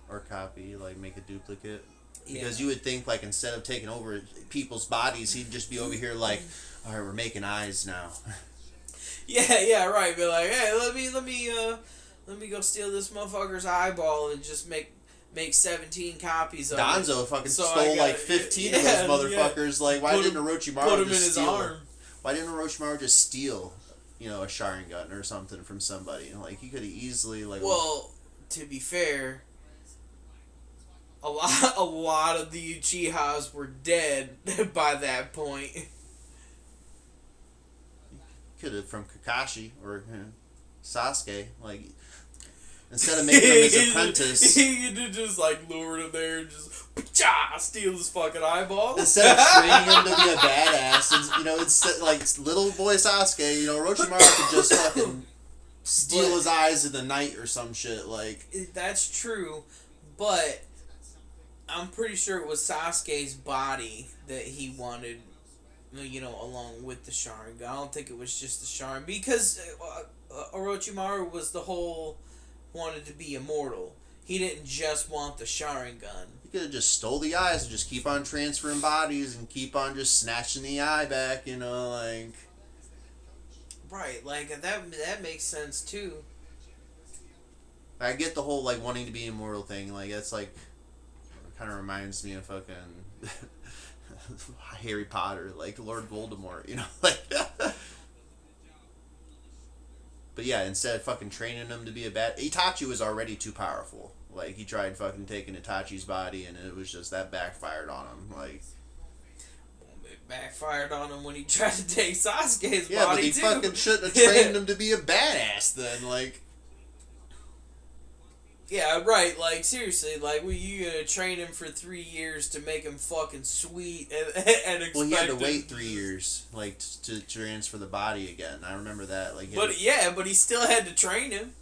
Or copy, like, make a duplicate. Yeah. Because you would think, like, instead of taking over people's bodies, he'd just be over here like, all right, we're making eyes now. Yeah, right. Be like, hey, let me go steal this motherfucker's eyeball and just make 17 copies of Danzo it. fucking So stole like 15 of those motherfuckers. Like, why didn't Orochimaru just steal? Why didn't Orochimaru just steal, you know, a Sharingan or something from somebody? Like, he could have easily, like... Well, to be fair, a lot of the Uchihas were dead by that point. Could have from Kakashi or Sasuke, like, instead of making him his apprentice, he just like lured him there and just steal his fucking eyeball. Instead of training him to be a badass, and, you know, instead, like, little boy Sasuke, you know, Orochimaru could just fucking steal his eyes in the night or some shit. Like, that's true, but I'm pretty sure it was Sasuke's body that he wanted, you know, along with the Sharingan. I don't think it was just the Sharingan, because Orochimaru was the whole wanted to be immortal. He didn't just want the Sharingan. He could have just stole the eyes and just keep on transferring bodies and keep on just snatching the eye back, you know, like... Right, like, that makes sense, too. I get the whole, like, wanting to be immortal thing. Like, that's, like... kind of reminds me of fucking... Harry Potter, like Lord Voldemort, you know, like... But yeah, instead of fucking training him to be a bad... Itachi was already too powerful. Like, he tried fucking taking Itachi's body, and it was just... That backfired on him, like... It backfired on him when he tried to take Sasuke's body, too. Yeah, but he fucking shouldn't have trained him to be a badass, then, like... Yeah, right, like, seriously, like, you gonna train him for 3 years to make him fucking sweet and expect Well, he had to wait 3 years, like, to transfer the body again. I remember that, like... But he still had to train him.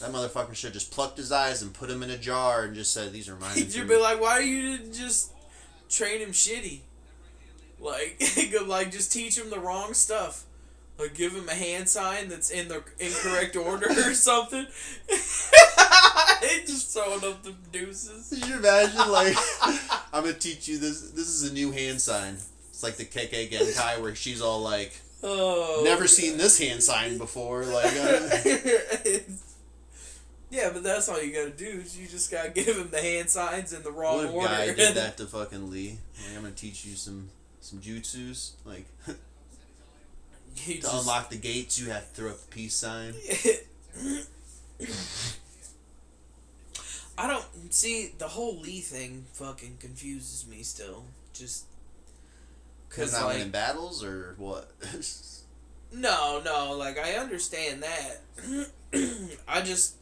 That motherfucker should have just plucked his eyes and put him in a jar and just said, these are mine. You'd be like, why you didn't just train him shitty? Like, just teach him the wrong stuff. Like, give him a hand sign that's in the incorrect order or something. Just throwing up the deuces. Could you imagine, like, I'm gonna teach you this. This is a new hand sign. It's like the Kekkei Genkai where she's all like, never seen this hand sign before. Like, yeah, but that's all you gotta do is you just gotta give him the hand signs in the wrong order. What if guy did that to fucking Lee? Like, I'm gonna teach you some jutsus. Like, to unlock the gates, you have to throw up the peace sign. I don't see the whole Lee thing. Fucking confuses me still. Just because not winning battles or what? No. Like, I understand that. I just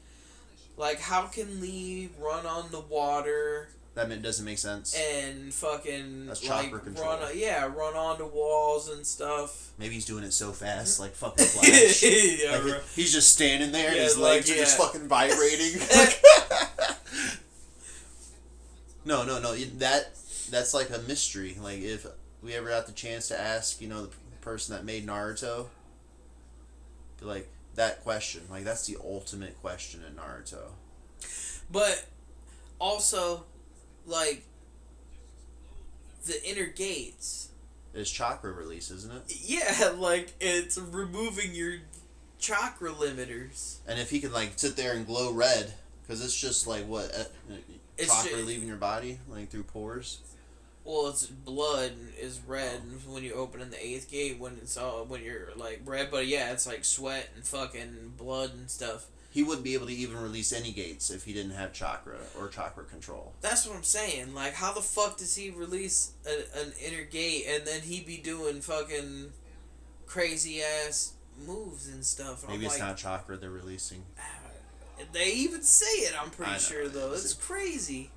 like, how can Lee run on the water doesn't make sense. And fucking That's like chakra control. run onto walls and stuff. Maybe he's doing it so fast, like fucking Flash. Yeah, like he's just standing there and Yeah, his like, legs are just fucking vibrating. No. That's like a mystery. Like if we ever got the chance to ask, the person that made Naruto, like that question, like that's the ultimate question in Naruto. But also, like the inner gates. It's chakra release, isn't it? Yeah, like it's removing your chakra limiters. And if he could like sit there and glow red, because it's just like what chakra leaving your body like through pores. Well, it's blood is red when you open in the 8th gate when you're like red, but yeah, it's like sweat and fucking blood and stuff. He wouldn't be able to even release any gates if he didn't have chakra or chakra control. That's what I'm saying. Like, how the fuck does he release an inner gate and then he be doing fucking crazy ass moves and stuff? Maybe it's not chakra they're releasing. They even say it, I'm pretty sure, though. It's crazy.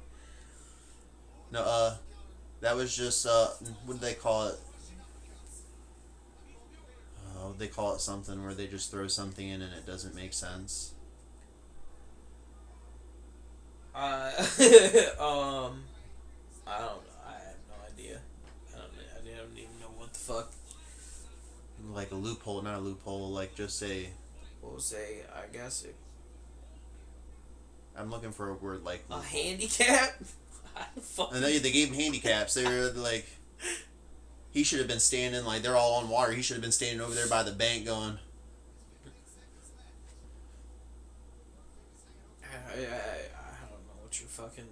No, that was just, what do they call it? They call it something where they just throw something in and it doesn't make sense. I don't know. I have no idea. I don't even know what the fuck. Like a loophole, not a loophole, like just a... We'll say, I guess it... I'm looking for a word like... A handicap? And they gave him handicaps. They were like... He should have been standing, like, they're all on water. He should have been standing over there by the bank going... I don't know what you're fucking...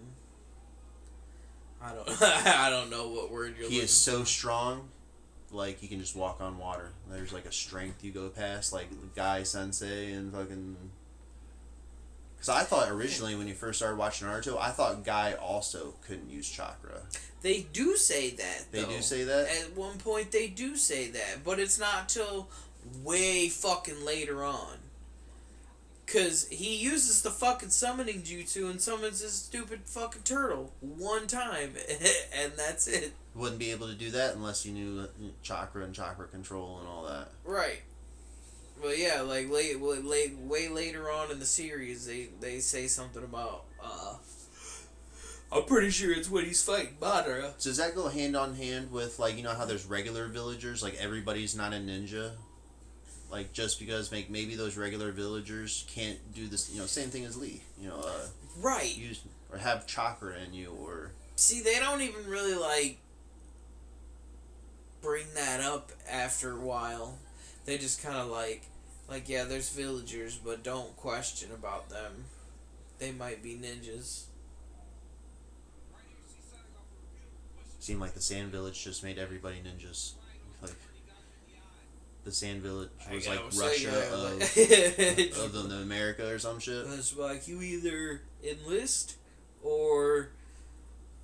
I don't know what word you're looking for. He is so strong, like, he can just walk on water. There's, like, a strength you go past, like, Guy Sensei and fucking... Because I thought originally when you first started watching Naruto, I thought Guy also couldn't use chakra. They do say that, though. They do say that? At one point, they do say that. But it's not till way fucking later on. Because he uses the fucking summoning jutsu and summons his stupid fucking turtle one time. And that's it. Wouldn't be able to do that unless you knew chakra and chakra control and all that. Right. Well, yeah, like way later on in the series, they say something about, I'm pretty sure it's when he's fighting Madara. So does that go hand on hand with, like, you know how there's regular villagers, like everybody's not a ninja? Like, just because maybe those regular villagers can't do this, same thing as Lee, right. Use, or have chakra in you, or... See, they don't even really, like, bring that up after a while. They just kind of like, yeah, there's villagers, but don't question about them. They might be ninjas. Seemed like the Sand Village just made everybody ninjas. Like, the Sand Village was like Russia of America or some shit. It's like, you either enlist or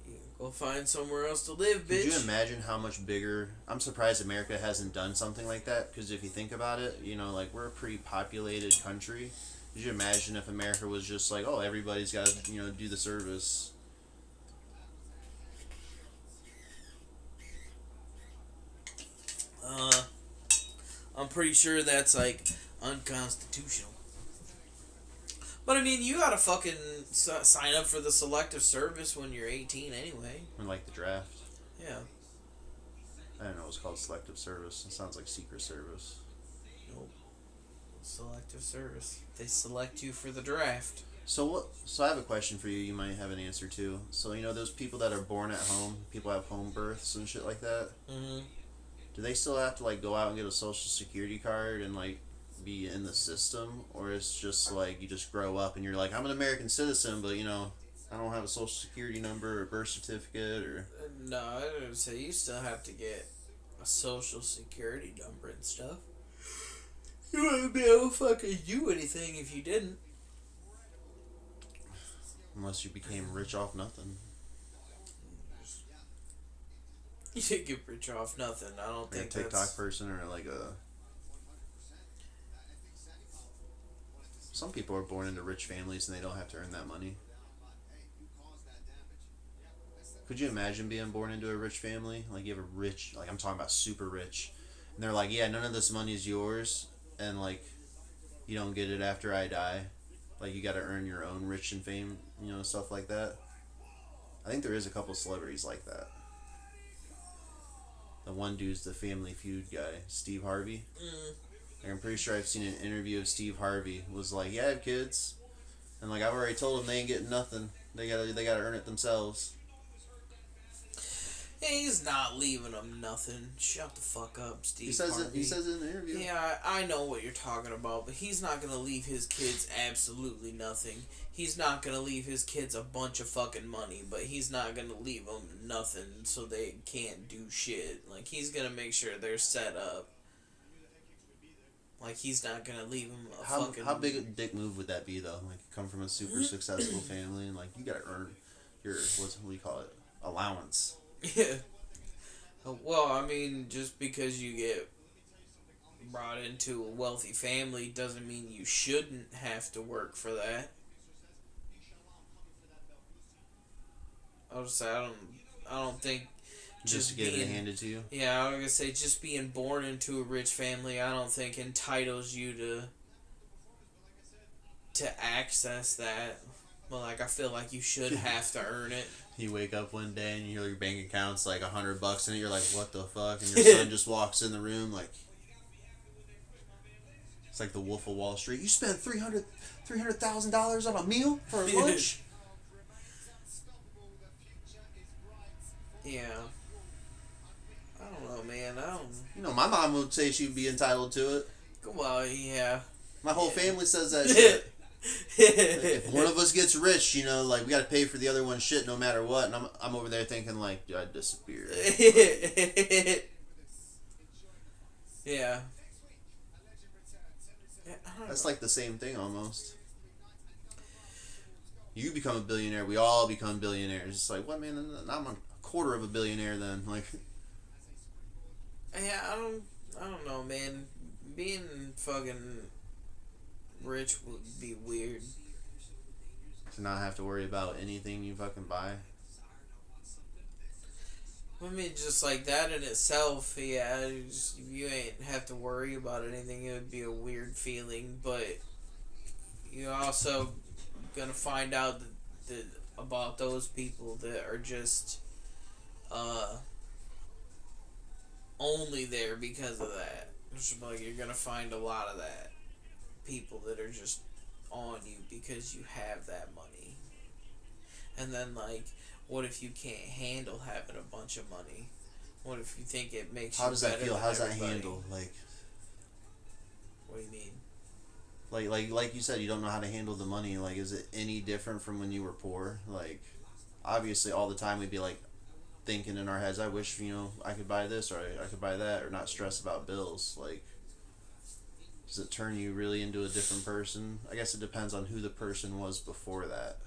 you go find somewhere else to live, bitch. Could you imagine how much bigger... I'm surprised America hasn't done something like that, because if you think about it, like, we're a pretty populated country. Could you imagine if America was just like, oh, everybody's got to, do the service? I'm pretty sure that's, like, unconstitutional. But, I mean, you gotta fucking sign up for the selective service when you're 18 anyway. Or like the draft. Yeah. I don't know, it's called selective service. It sounds like secret service. Nope. Selective service. They select you for the draft. So I have a question for you. You might have an answer to. So, those people that are born at home, people have home births and shit like that. Mm-hmm. Do they still have to, like, go out and get a social security card and, like, be in the system? Or it's just, like, you just grow up and you're like, I'm an American citizen, but, I don't have a social security number or birth certificate or... No, I would say you still have to get a social security number and stuff. You wouldn't be able to fucking do anything if you didn't. Unless you became rich off nothing. You didn't get rich off nothing. I don't think that's... a TikTok person or like a... Some people are born into rich families and they don't have to earn that money. Could you imagine being born into a rich family? Like, you have a rich, like, I'm talking about super rich. And they're like, yeah, none of this money is yours. And, like, you don't get it after I die. Like, you got to earn your own rich and fame, you know, stuff like that. I think there is a couple celebrities like that. The one dude's the Family Feud guy, Steve Harvey. Like, I'm pretty sure I've seen an interview of Steve Harvey. Was like, yeah, I have kids. And, like, I've already told them they ain't getting nothing. They gotta earn it themselves. He's not leaving them nothing. Shut the fuck up, Steve Harvey. He says it in the interview. Yeah, I know what you're talking about, but he's not gonna leave his kids absolutely nothing. He's not gonna leave his kids a bunch of fucking money, but he's not gonna leave them nothing so they can't do shit. Like, he's gonna make sure they're set up. Like, he's not gonna leave them a fucking... How big a dick move would that be, though? Like, come from a super successful family, and, like, you gotta earn your, what do you call it? Allowance. Yeah. Well, I mean, just because you get brought into a wealthy family doesn't mean you shouldn't have to work for that. I would say I don't think just get it handed to you. Yeah, I was gonna say just being born into a rich family, I don't think entitles you to access that. But, like, I feel like you should have to earn it. You wake up one day and your bank account's like $100 in it. You're like, what the fuck? And your son just walks in the room like, it's like the Wolf of Wall Street. You spent $300,000 on a meal for a lunch. Yeah. I don't know, man. You know, my mom would say she'd be entitled to it. Well, yeah. My whole family says that shit. If one of us gets rich, you know, like, we got to pay for the other one's shit no matter what. And I'm over there thinking, like, dude, I'd disappear. Yeah. That's like the same thing almost. You become a billionaire, we all become billionaires. It's like, what, man? I'm a quarter of a billionaire then. Like, yeah, I don't know, man. Being fucking rich would be weird. To not have to worry about anything you fucking buy. I mean, just like that in itself, yeah, you ain't have to worry about anything. It would be a weird feeling, but you also gonna find out that about those people that are just only there because of that. Like, you're gonna find a lot of that. People that are just on you because you have that money. And then, like, what if you can't handle having a bunch of money? What if you think it makes you better? How does that feel? How's that handle? Like, what do you mean? Like you said, you don't know how to handle the money. Like, is it any different from when you were poor? Like, obviously, all the time we'd be like thinking in our heads, I wish, you know, I could buy this or I could buy that, or not stress about bills. Like, does it turn you really into a different person? I guess it depends on who the person was before that.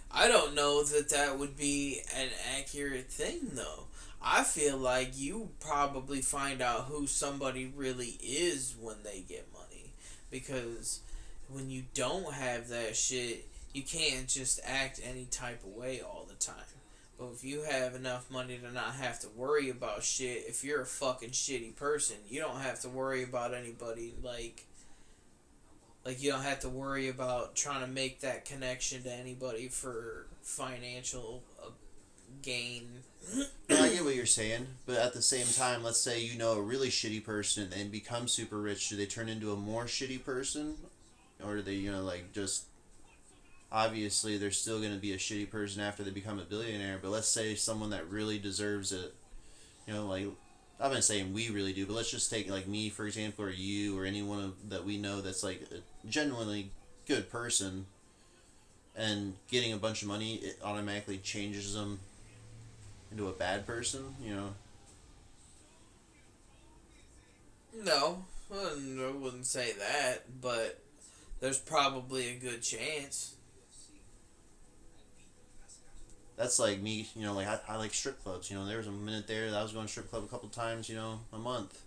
I don't know that would be an accurate thing, though. I feel like you probably find out who somebody really is when they get money. Because when you don't have that shit, you can't just act any type of way all the time. But if you have enough money to not have to worry about shit, if you're a fucking shitty person, you don't have to worry about anybody, like you don't have to worry about trying to make that connection to anybody for financial gain. No, I get what you're saying, but at the same time, let's say you know a really shitty person and become super rich. Do they turn into a more shitty person? Or do they, you know, like, just... Obviously, they're still going to be a shitty person after they become a billionaire, but let's say someone that really deserves it, you know, like... I'm not saying we really do, but let's just take, like, me, for example, or you, or anyone that we know that's, like, a genuinely good person, and getting a bunch of money, it automatically changes them into a bad person, you know? No, I wouldn't say that, but there's probably a good chance. That's like me, you know, like, I like strip clubs, you know, there was a minute there that I was going to strip club a couple times, you know, a month.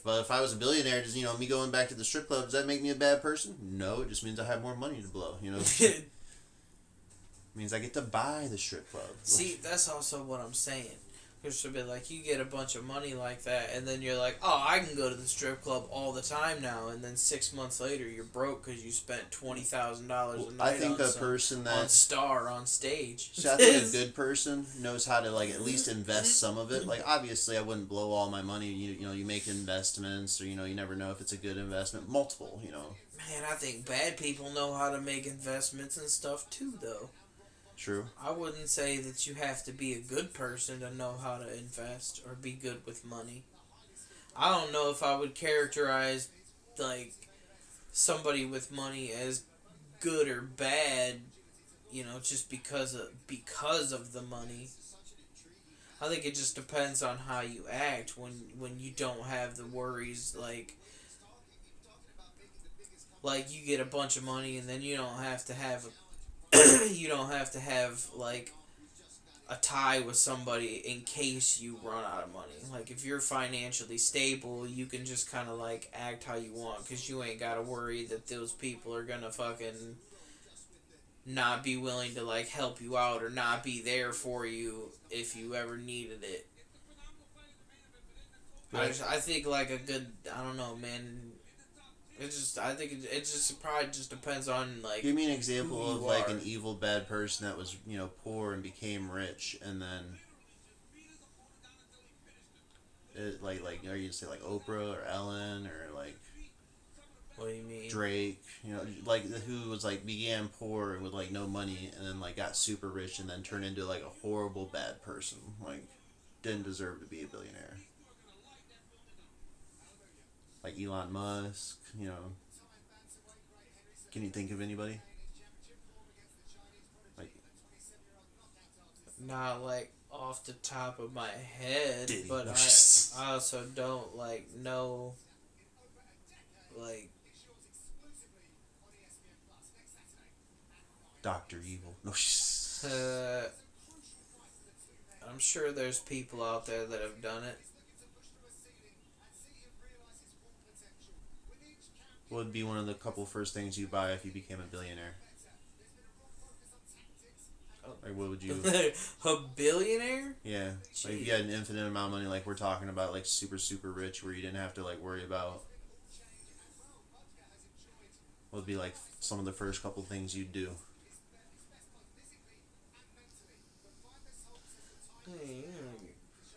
But if I was a billionaire, just, you know, me going back to the strip club, does that make me a bad person? No, it just means I have more money to blow, you know. means I get to buy the strip club. See, that's also what I'm saying. Because she'll be like, you get a bunch of money like that, and then you're like, oh, I can go to the strip club all the time now, and then 6 months later you're broke because you spent $20,000 a night I think on a person that on stage. So I think a good person knows how to like at least invest some of it. Like obviously I wouldn't blow all my money. You know you make investments, or you never know if it's a good investment. Multiple. Man, I think bad people know how to make investments and stuff too, though. True. I wouldn't say that you have to be a good person to know how to invest or be good with money. I don't know if I would characterize like somebody with money as good or bad, just because of the money. I think it just depends on how you act when you don't have the worries like you get a bunch of money and then you don't have to have like a tie with somebody in case you run out of money. Like if you're financially stable, you can just kind of like act how you want because you ain't gotta worry that those people are gonna fucking not be willing to like help you out or not be there for you if you ever needed it. Right. I think like a good, I don't know, man. I think it just probably just depends on like. Give me an example of like are. an evil bad person that was poor and became rich, and then. Like are you gonna say like Oprah or Ellen or like. What do you mean? Drake, like who was like began poor and with like no money, and then like got super rich, and then turned into like a horrible bad person. Like, didn't deserve to be a billionaire. Like Elon Musk, Can you think of anybody? Like, not like off the top of my head, Diddy. but I also don't like know like Dr. Evil. No. I'm sure there's people out there that have done it. What would be one of the couple first things you buy if you became a billionaire? Like, what would you... A billionaire? Yeah. Jeez. Like, if you had an infinite amount of money, like we're talking about, like, super, super rich, where you didn't have to, like, worry about... What would be, like, some of the first couple things you'd do?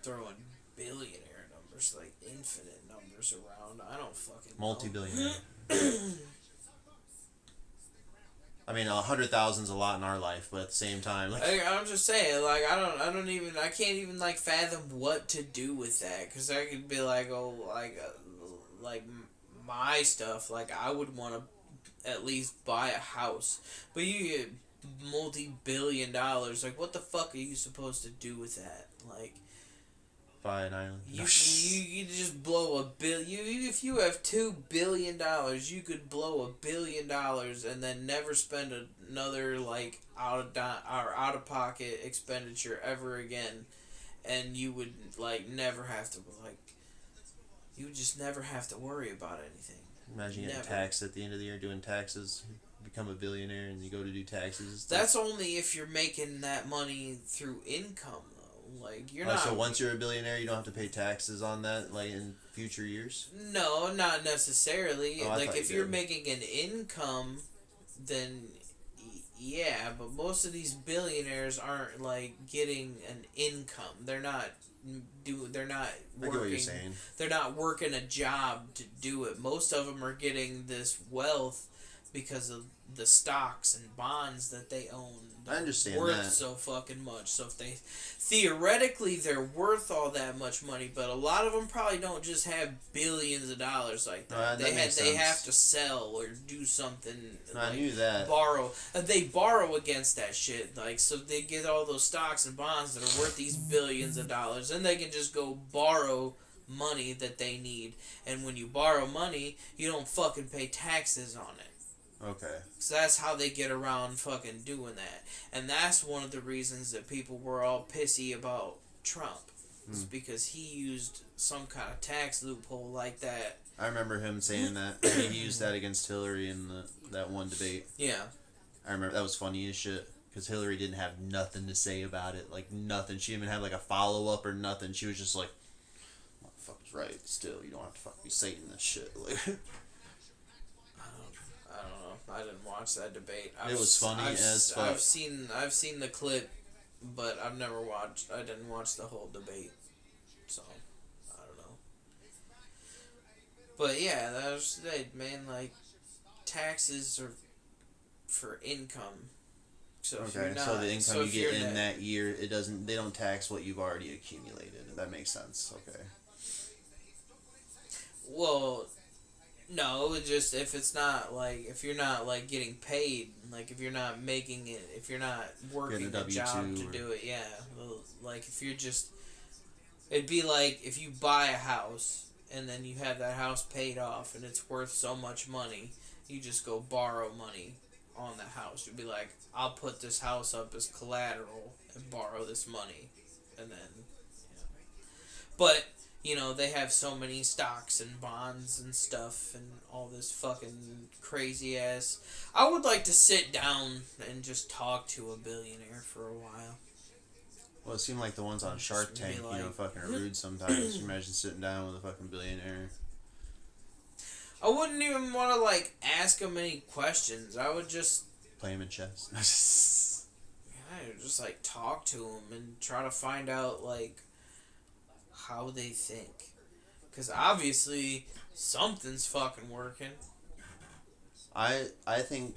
Throwing billionaire numbers, like infinite numbers around. I don't fucking know. Multi-billionaire. I mean, 100,000's a lot in our life, but at the same time, like... I'm just saying, like, I can't even, like, fathom what to do with that, because I could be like, oh, like, my stuff, like, I would want to at least buy a house, but you get multi-billion dollars, like, what the fuck are you supposed to do with that? Like... Buy an island. You just blow $1 billion. If you have $2 billion, you could blow $1 billion and then never spend another like out of pocket expenditure ever again, and you would like never have to like. You would just never have to worry about anything. Imagine getting taxed at the end of the year doing taxes. Become a billionaire and you go to do taxes. That's only if you're making that money through income. Like you're not. So once you're a billionaire, you don't have to pay taxes on that, like in future years. No, not necessarily. Oh, like if you're making an income, then yeah. But most of these billionaires aren't like getting an income. They're not They're not working. I get what you're saying. They're not working a job to do it. Most of them are getting this wealth because of the stocks and bonds that they own. I understand worth that. so fucking much. So if they theoretically they're worth all that much money, but a lot of them probably don't just have billions of dollars like that. They have to sell or do something. No, I knew that. Borrow. They borrow against that shit. Like so they get all those stocks and bonds that are worth these billions of dollars, and they can just go borrow money that they need. And when you borrow money, you don't fucking pay taxes on it. Okay. So that's how they get around fucking doing that. And that's one of the reasons that people were all pissy about Trump. It's because he used some kind of tax loophole like that. I remember him saying that. He used that against Hillary in that one debate. Yeah. I remember that was funny as shit. because Hillary didn't have nothing to say about it, like nothing. She didn't even have like a follow up or nothing. She was just like, "Motherfucker's right. Still, you don't have to fucking be saying this shit." Like, I don't know. I didn't watch that debate. It was funny as fuck. I've seen the clip, but I've never watched. I didn't watch the whole debate, so I don't know. But yeah, that was it, man. Like, taxes are for income. So if okay, you're not, so the income you get in net, that year, it doesn't. They don't tax what you've already accumulated. That makes sense. Okay. well, no, it just if it's not like if you're not like getting paid, like if you're not making it, if you're not working a job to do it, yeah. Well, like if you're just, it'd be like if you buy a house and then you have that house paid off and it's worth so much money, you just go borrow money on the house. You'd be like, I'll put this house up as collateral and borrow this money, and then, but you know, they have so many stocks and bonds and stuff and all this fucking crazy ass. I would like to sit down and just talk to a billionaire for a while. Well, it seemed like the ones on Shark Just Tank, be like, fucking are rude sometimes. You imagine sitting down with a fucking billionaire. I wouldn't even want to like ask them any questions. I would just Play him in chess. just like talk to them and try to find out like how they think, because obviously something's fucking working. I think,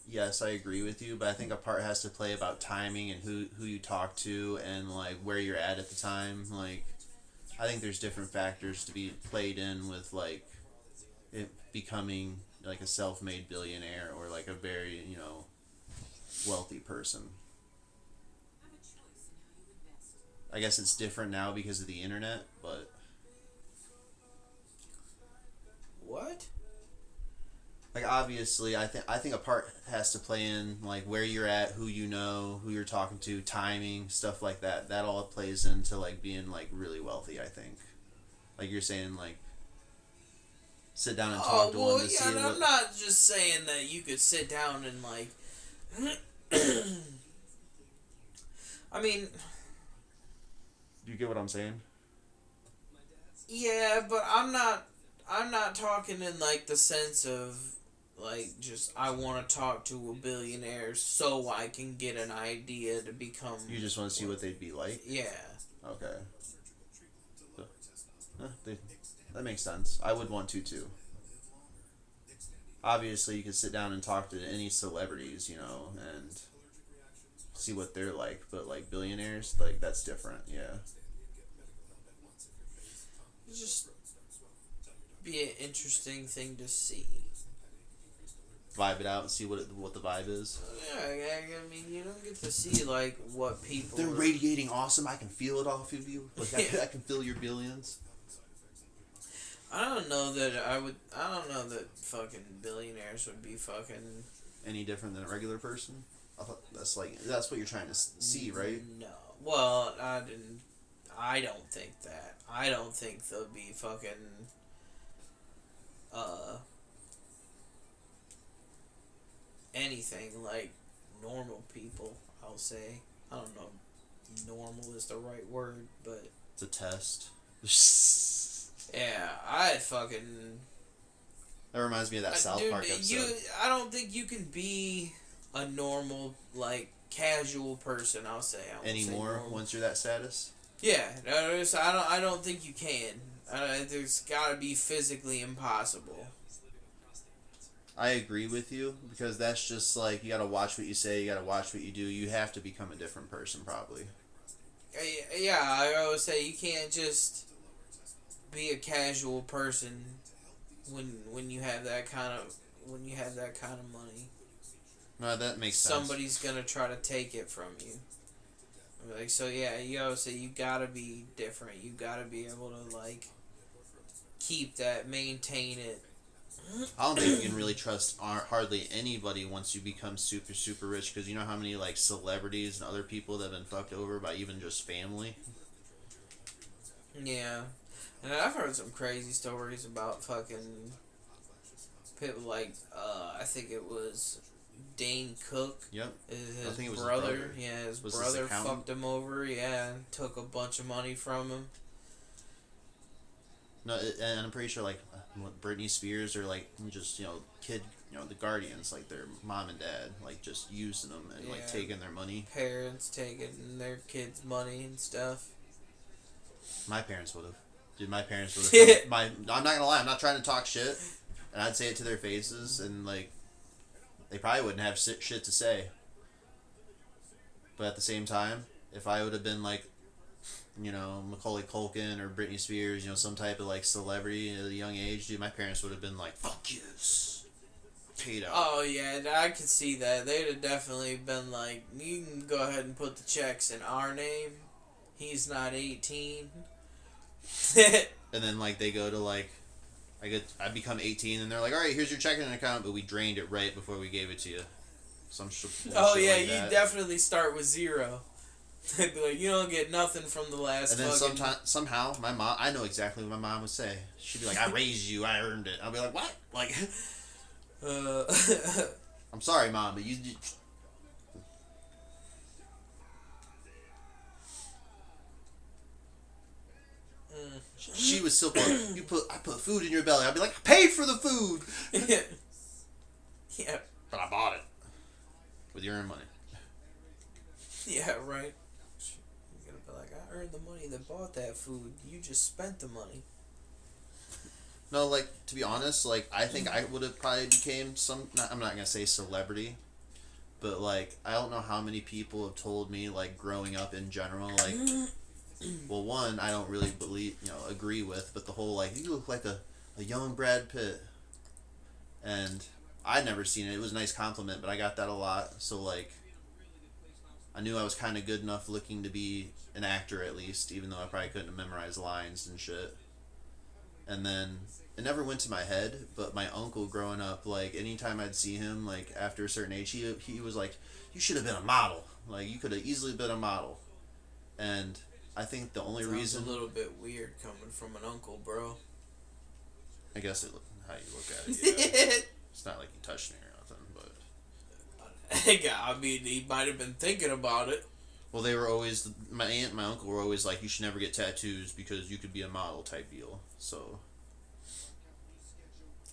yes, I agree with you, but I think a part has to play about timing and who you talk to and like where you're at the time. Like, I think there's different factors to be played in with like it becoming like a self-made billionaire or like a very wealthy person. I guess it's different now because of the internet, but What? like obviously I think a part has to play in like where you're at, who you know, who you're talking to, timing, stuff like that. That all plays into like being like really wealthy, I think. Like you're saying, like sit down and talk to one to see and what. I'm not just saying that you could sit down and like I mean, Do you get what I'm saying? yeah, but I'm not talking in like the sense of like just I want to talk to a billionaire so I can get an idea to become. You just want to see what they'd be like? Yeah. Okay. That makes sense. I would want to too. Obviously, you could sit down and talk to any celebrities, and see what they're like. But like billionaires, like that's different. Yeah. Just be an interesting thing to see. Vibe it out and see what the vibe is. Yeah, I mean, you don't get to see like what people. They're radiating awesome. I can feel it off of you. Like I can feel your billions. I don't know that fucking billionaires would be fucking Any different than a regular person? I thought that's what you're trying to see, right? No. Well, I don't think that. I don't think they'll be fucking anything like normal people, I'll say. I don't know if normal is the right word, but It's a test. yeah, I fucking That reminds me of that South Park episode. I don't think you can be a normal, like, casual person, I'll say. Anymore once you're that status? Yeah, I don't think you can. There's gotta be physically impossible. I agree with you because that's just like you gotta watch what you say, you gotta watch what you do. You have to become a different person, probably. Yeah, I always say you can't just be a casual person when you have that kind of money. No, that makes sense. Somebody's gonna try to take it from you. Like, so yeah, you always say you gotta be different. You gotta be able to like keep that, maintain it. I don't think you can really trust hardly anybody once you become super, super rich because you know how many like celebrities and other people that have been fucked over by even just family? Yeah. And I've heard some crazy stories about fucking people like, I think it was Dane Cook. Yep. His I think it was brother. his brother. Yeah, his Was brother his accountant? fucked him over. Yeah, and took a bunch of money from him. No, and I'm pretty sure like Britney Spears or like just the guardians, like their mom and dad, like just using them and like taking their money. Parents taking their kids' money and stuff. My parents would have. Dude, my parents would have. I'm not gonna lie. I'm not trying to talk shit, and I'd say it to their faces, and like, they probably wouldn't have shit to say. But at the same time, if I would have been like, Macaulay Culkin or Britney Spears, some type of like celebrity at a young age, dude, my parents would have been like, "Fuck yes," paid out. Oh yeah, I could see that. They'd have definitely been like, "You can go ahead and put the checks in our name. He's not 18." And then like they go to like, I become 18, and they're like, "All right, here's your checking account," but we drained it right before we gave it to you. Oh yeah, like you that. definitely start with zero. They'd be like, you don't get nothing from the last. And then somehow my mom, I know exactly what my mom would say. She'd be like, "I raised you, I earned it." I'll be like, "What?" Like, I'm sorry, Mom, but you. She would still I put food in your belly. I'd be like, "I paid for the food." Yeah. But I bought it with your own money. Yeah, right. You're gonna be like, I earned the money that bought that food. You just spent the money. No, like, to be honest, like, I think I would have probably became I'm not gonna say celebrity, but like, I don't know how many people have told me, like, growing up in general, like, well, one, I don't really agree with, but the whole, like, you look like a young Brad Pitt. And I'd never seen it. It was a nice compliment, but I got that a lot. So, like, I knew I was kind of good enough looking to be an actor, at least, even though I probably couldn't memorize lines and shit. And then it never went to my head, but my uncle growing up, like, anytime I'd see him, like, after a certain age, he was like, "You should have been a model. Like, you could have easily been a model." And I think the only reason... a little bit weird coming from an uncle, bro. I guess how you look at it, yeah. It's not like he touched me or nothing, but... I mean, he might have been thinking about it. Well, they were always... My aunt and my uncle were always like, "You should never get tattoos because you could be a model," type deal. So...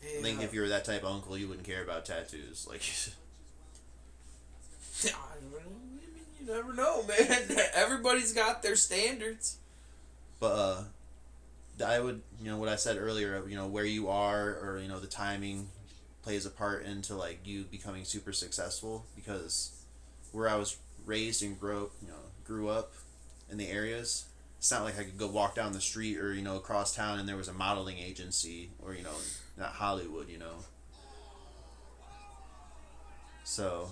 Yeah. I think if you were that type of uncle, you wouldn't care about tattoos. Like... You never know, man. Everybody's got their standards. But, I would, what I said earlier, where you are, or, the timing plays a part into, like, you becoming super successful, because where I was raised and grew up in the areas, it's not like I could go walk down the street or, across town and there was a modeling agency, or, not Hollywood, So...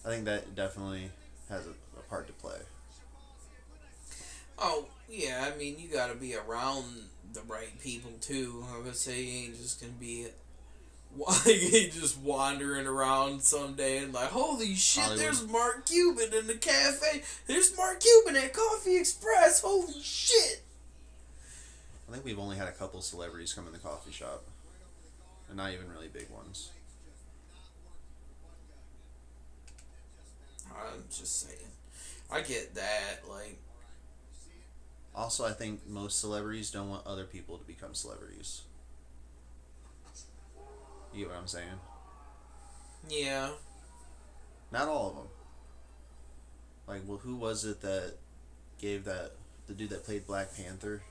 I think that definitely has a part to play. Oh, yeah, I mean, you gotta be around the right people, too. I would say you ain't just gonna be just wandering around someday and like, holy shit, Hollywood. There's Mark Cuban in the cafe. There's Mark Cuban at Coffee Express. Holy shit. I think we've only had a couple celebrities come in the coffee shop. And not even really big ones. I'm just saying. I get that, like... Also, I think most celebrities don't want other people to become celebrities. You get what I'm saying? Yeah. Not all of them. Like, well, who was it that gave the dude that played Black Panther?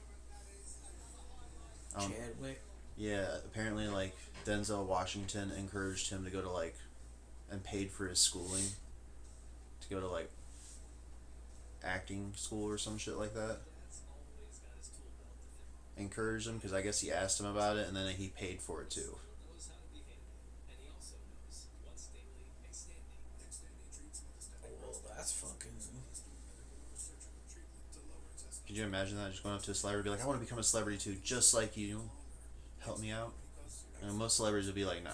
Chadwick? Yeah, apparently, like, Denzel Washington encouraged him to go to, like, and paid for his schooling. To go to, like, acting school or some shit like that. Encouraged him, because I guess he asked him about it, and then he paid for it, too. Well, that's fucking... Could you imagine that? Just going up to a celebrity and be like, "I want to become a celebrity, too, just like you. Help me out." And most celebrities would be like, "Nah."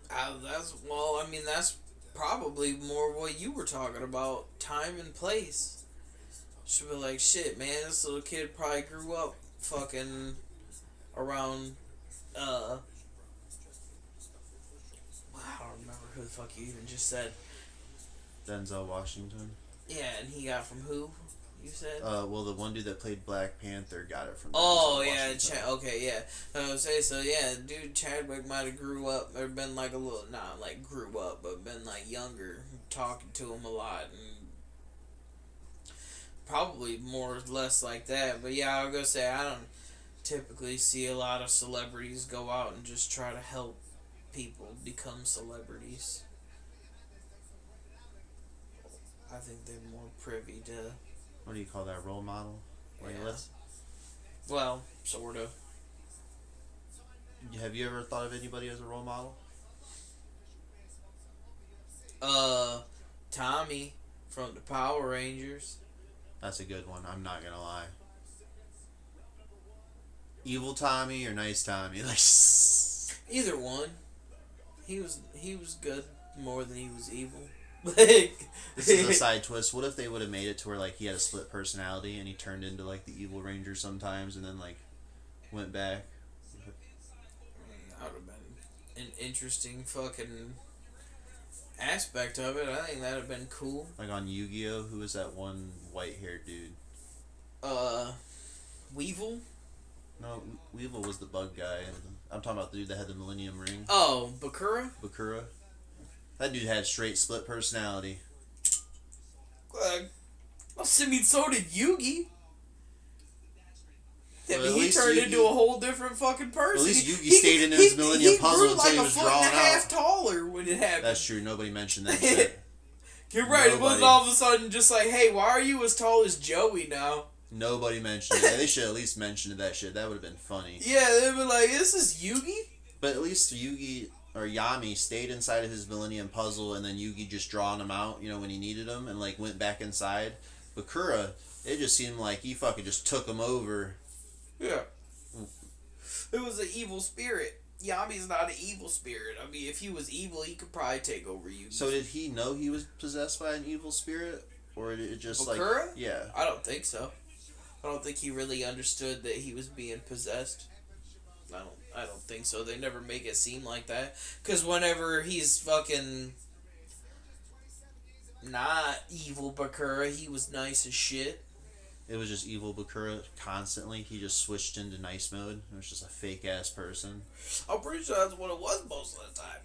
That's probably more what you were talking about. Time and place. Should be like, shit, man, this little kid probably grew up fucking around fuck you even just said? Denzel Washington. Yeah, and he got from who? You said? Well, the one dude that played Black Panther got it from. Oh Denzel yeah, Washington. okay, yeah. I was say so. Yeah, dude, Chadwick might have grew up or been like a little, not like grew up, but been like younger, talking to him a lot, and probably more or less like that. But yeah, I was gonna say I don't typically see a lot of celebrities go out and just try to help people become celebrities. I think they're more privy to. What do you call that? Role model? Like, Yeah. Well, sort of. Have you ever thought of anybody as a role model? Tommy from the Power Rangers. That's a good one. I'm not gonna lie. Evil Tommy or nice Tommy? Like, Either one. He was good more than he was evil. Like, this is a side twist. What if they would have made it to where like he had a split personality and he turned into like the evil ranger sometimes and then like went back? That would have been an interesting fucking aspect of it. I think that would have been cool. Like on Yu-Gi-Oh, who was that one white-haired dude? Weevil? No, Weevil was the bug guy. I'm talking about the dude that had the Millennium Ring. Oh, Bakura? Bakura. That dude had straight split personality. I mean, so did Yugi. I Well, mean, at he least turned Yugi- into a whole different fucking person. At least Yugi stayed in his Millennium Puzzle until he was grew like drawn a foot and a half out. taller when it happened. That's true. Nobody mentioned that shit. You're right. It wasn't Nobody. all of a sudden just like, hey, why are you as tall as Joey now? Nobody mentioned it. They should at least mention that shit. That would have been funny. Yeah, they'd be like, this is Yugi? But at least Yugi or Yami stayed inside of his Millennium Puzzle and then Yugi just drawing him out, you know, when he needed him and like went back inside. Bakura, it just seemed like he fucking just took him over. Yeah. It was an evil spirit. Yami's not an evil spirit. I mean, if he was evil, he could probably take over Yugi. So did he know he was possessed by an evil spirit? Or did it just Bakura? like... Yeah. I don't think so. I don't think he really understood that he was being possessed. I don't think so. They never make it seem like that. Because whenever he's fucking not evil Bakura, he was nice as shit. It was just evil Bakura constantly. He just switched into nice mode. It was just a fake ass person. I'm pretty sure that's what it was most of the time.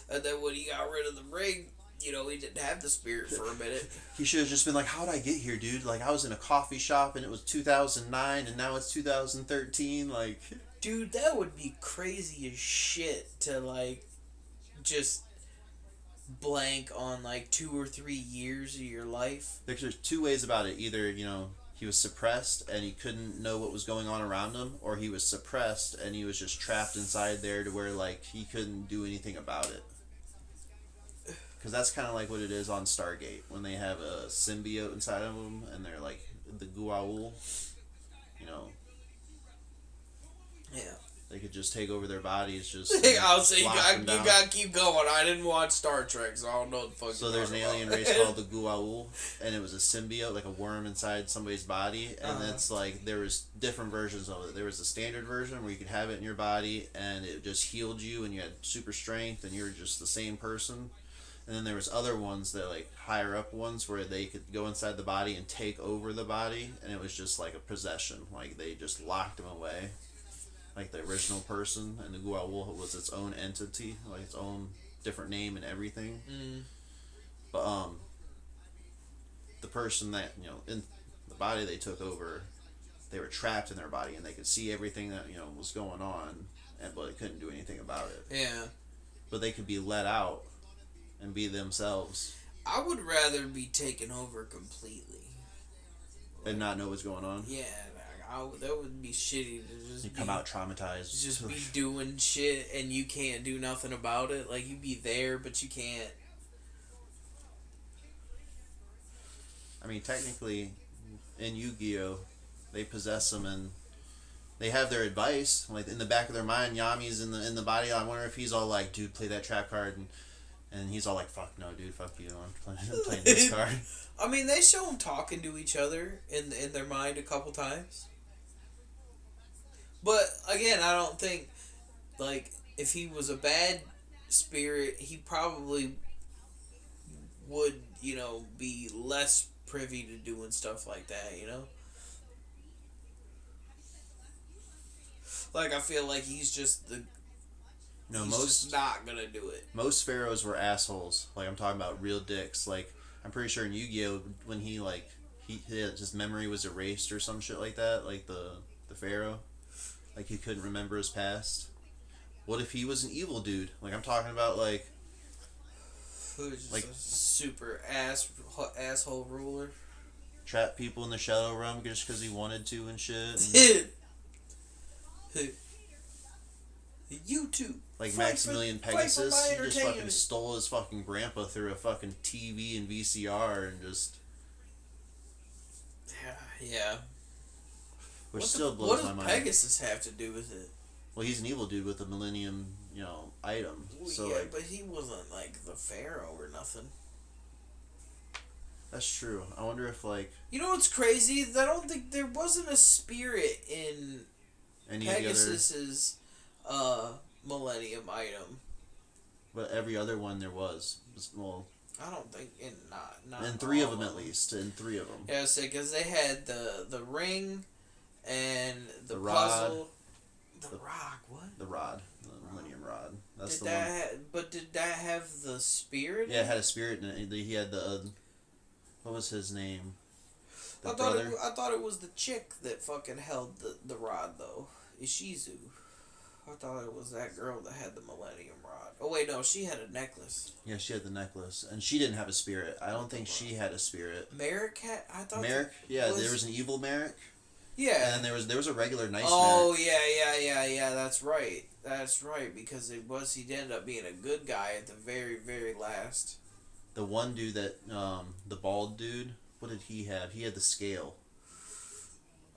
And then when he got rid of the ring, you know, he didn't have the spirit for a minute. He should have just been like, how'd I get here, dude? Like, I was in a coffee shop and it was 2009 and now it's 2013. Like... Dude, that would be crazy as shit to, like, just blank on, like, 2 or 3 years of your life. There's two ways about it. Either, you know, he was suppressed and he couldn't know what was going on around him, or he was suppressed and he was just trapped inside there to where, like, he couldn't do anything about it. Because that's kind of like what it is on Stargate, when they have a symbiote inside of them and they're, like, the Goa'uld, you know. Yeah. They could just take over their bodies, just I'll say you lock them down. gotta keep going. I didn't watch Star Trek, so I don't know what the fuck So you're there's an talking alien about. race called the Goa'uld, and it was a symbiote, like a worm inside somebody's body, and it's like there was different versions of it. There was the standard version where you could have it in your body, and it just healed you, and you had super strength, and you were just the same person. And then there was other ones that like higher up ones where they could go inside the body and take over the body, and it was just like a possession, like they just locked them away. Like the original person, and the Goa'uld was its own entity, like its own different name and everything. But the person that, you know, in the body they took over, they were trapped in their body and they could see everything that, you know, was going on, but they couldn't do anything about it. Yeah. But they could be let out and be themselves I would rather be taken over completely. and not know what's going on. Yeah, that would be shitty to just You come out traumatized. just be doing shit and you can't do nothing about it. Like, you be there, but you can't. I mean, technically, in Yu-Gi-Oh, they possess them and they have their advice. Like in the back of their mind, Yami's in the body. I wonder if he's all like, "Dude, play that trap card," and he's all like, "Fuck no, dude, fuck you, I'm playing this card." I mean, they show them talking to each other in their mind a couple times. But again, I don't think, like, if he was a bad spirit, he probably would, be less privy to doing stuff like that, Like, I feel like he's just just not gonna do it. Most pharaohs were assholes. Like, I'm talking about real dicks. Like, I'm pretty sure in Yu-Gi-Oh, when he his memory was erased or some shit like that, like the pharaoh, like he couldn't remember his past. What if he was an evil dude? Like, I'm talking about like who's just a super asshole ruler. Trap people in the Shadow Realm just because he wanted to and shit. YouTube. Like Maximilian Pegasus, he just fucking stole his fucking grandpa through a fucking TV and VCR and just... Yeah. Which still blows my mind. What does Pegasus have to do with it? Well, he's an evil dude with a Millennium, item. Well, so yeah, but he wasn't like the Pharaoh or nothing. That's true. I wonder if You know what's crazy? I don't think there wasn't a spirit in Pegasus's Millennium item. But every other one there was. Well, I don't think not in 3 of them at least. In 3 of them. Yeah, because they had the ring and the puzzle. The rock, what? The rod. The Millennium Rod. That's the one. But did that have the spirit? Yeah, it had a spirit in it. He had the... what was his name? I thought it was the chick that fucking held the rod, though. Ishizu. I thought it was that girl that had the Millennium Rod. Oh, wait, no, she had a necklace. Yeah, she had the necklace. And she didn't have a spirit. I don't think she had a spirit. Merrick had... I thought... Merrick? Yeah, there was an evil Merrick. Yeah. And there was a regular nice Merrick. Yeah, yeah, that's right. That's right, because he ended up being a good guy at the very, very last. The one dude that, the bald dude, what did he have? He had the scale.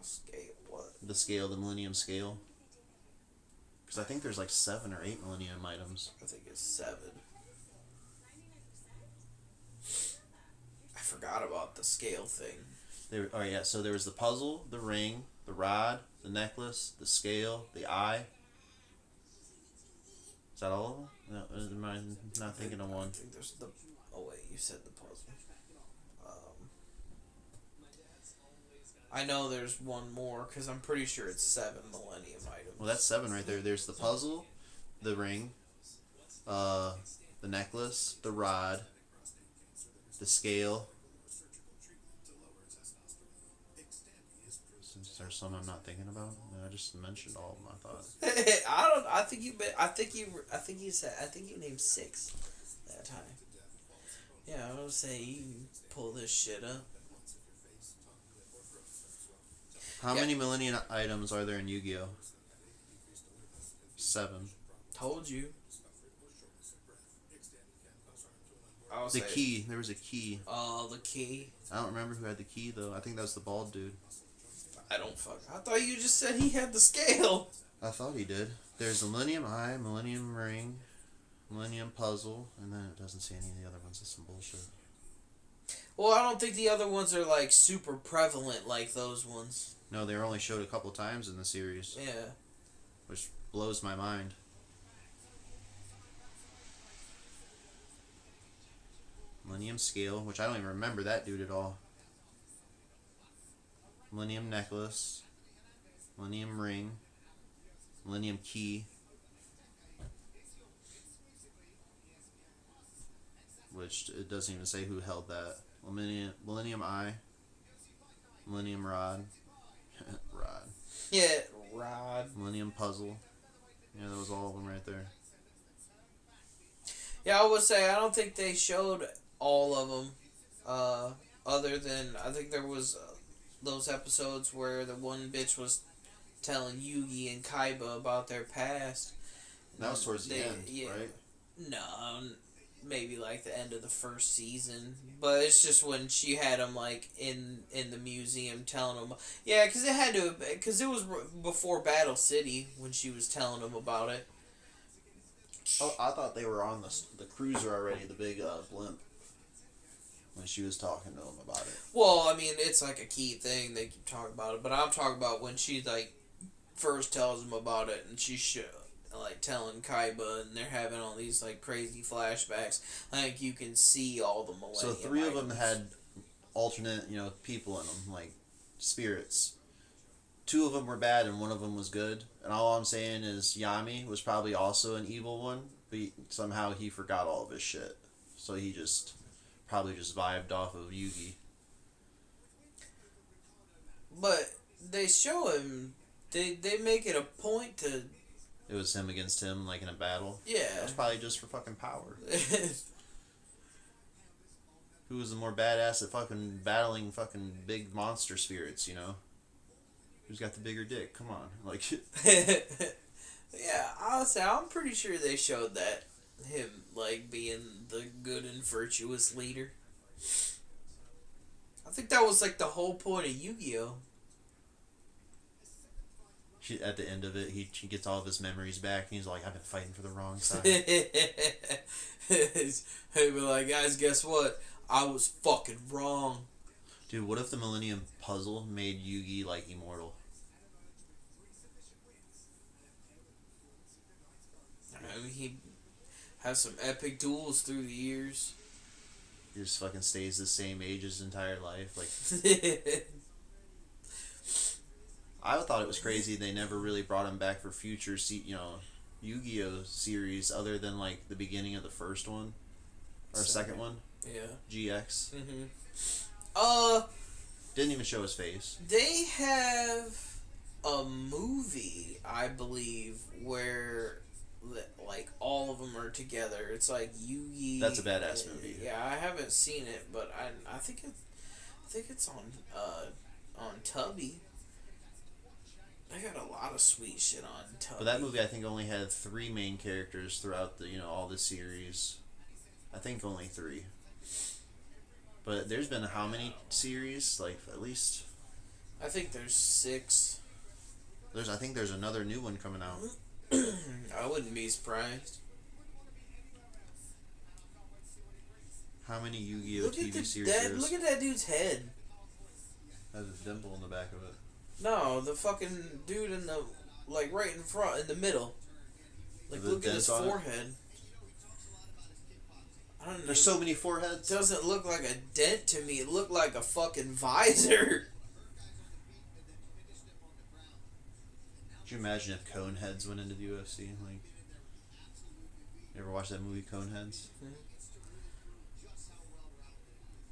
Scale what? The scale, the Millennium Scale. Because I think there's 7 or 8 Millennium items. I think it's 7. I forgot about the scale thing. So there was the puzzle, the ring, the rod, the necklace, the scale, the eye. Is that all of them? No, am I not thinking of one? I think there's the... Oh, wait, you said the puzzle. I know there's one more, because I'm pretty sure it's 7 Millennium items. Well, that's 7 right there. There's the puzzle, the ring, the necklace, the rod, the scale. Is there some I'm not thinking about? I just mentioned all of them, I thought. I think you named 6 that time. Yeah, I was saying you can pull this shit up. How many Millennium items are there in Yu-Gi-Oh? 7. Told you. The key. There was a key. Oh, the key. I don't remember who had the key, though. I think that was the bald dude. I thought you just said he had the scale. I thought he did. There's the Millennium Eye, Millennium Ring, Millennium Puzzle, and then it doesn't say any of the other ones. It's some bullshit. Well, I don't think the other ones are super prevalent like those ones. No, they were only showed a couple times in the series. Yeah. Which blows my mind. Millennium Scale, which I don't even remember that dude at all. Millennium Necklace. Millennium Ring. Millennium Key. Which it doesn't even say who held that. Millennium Eye. Millennium Rod. Rod. Yeah, Rod. Millennium Puzzle. Yeah, that was all of them right there. Yeah, I would say I don't think they showed all of them. Other than, I think there was those episodes where the one bitch was telling Yugi and Kaiba about their past. That was towards the end, right? No, maybe the end of the first season. But it's just when she had him in the museum telling him. Yeah, because it was before Battle City when she was telling him about it. Oh, I thought they were on the cruiser already, the big blimp. When she was talking to him about it. Well, I mean, it's a key thing. They keep talking about it. But I'm talking about when she, first tells him about it. And she like telling Kaiba, and they're having all these like crazy flashbacks. Like you can see all the Millennium. So 3 of them items. had alternate, people in them, like spirits. 2 of them were bad and 1 of them was good. And all I'm saying is Yami was probably also an evil one, but somehow he forgot all of his shit. So he probably just vibed off of Yugi. But they show him. They make it a point to. It was him against him, like in a battle. Yeah. That was probably just for fucking power. Who was the more badass at fucking battling fucking big monster spirits, Who's got the bigger dick? Come on. Like. Yeah, I'll say I'm pretty sure they showed that. Him, like, being the good and virtuous leader. I think that was, like, the whole point of Yu-Gi-Oh! At the end of it, he gets all of his memories back, and he's like, I've been fighting for the wrong side. He'd be like, guys, guess what? I was fucking wrong. Dude, what if the Millennium Puzzle made Yugi, like, immortal? I mean, he has some epic duels through the years. He just fucking stays the same age his entire life. Like, I thought it was crazy they never really brought him back for future, Yu-Gi-Oh! Series other than, like, the beginning of the first one. Or second one. Yeah. GX. Mm-hmm. Didn't even show his face. They have a movie, I believe, where like all of them are together. It's like Yugi. That's a badass movie. Yeah, I haven't seen it, but I think it's on Tubby. They got a lot of sweet shit on Tubby. But that movie, I think, only had 3 main characters throughout the all the series. I think only 3. But there's been how many series? Like at least. I think there's 6. I think there's another new one coming out. I wouldn't be surprised. How many Yu-Gi-Oh! TV series? Look at that dude's head. Has a dimple in the back of it. No, the fucking dude in the right in front, in the middle. Like look at his forehead. I don't know. There's so many foreheads. It doesn't look like a dent to me. It looked like a fucking visor. Could you imagine if Coneheads went into the UFC? Like, you ever watch that movie Coneheads?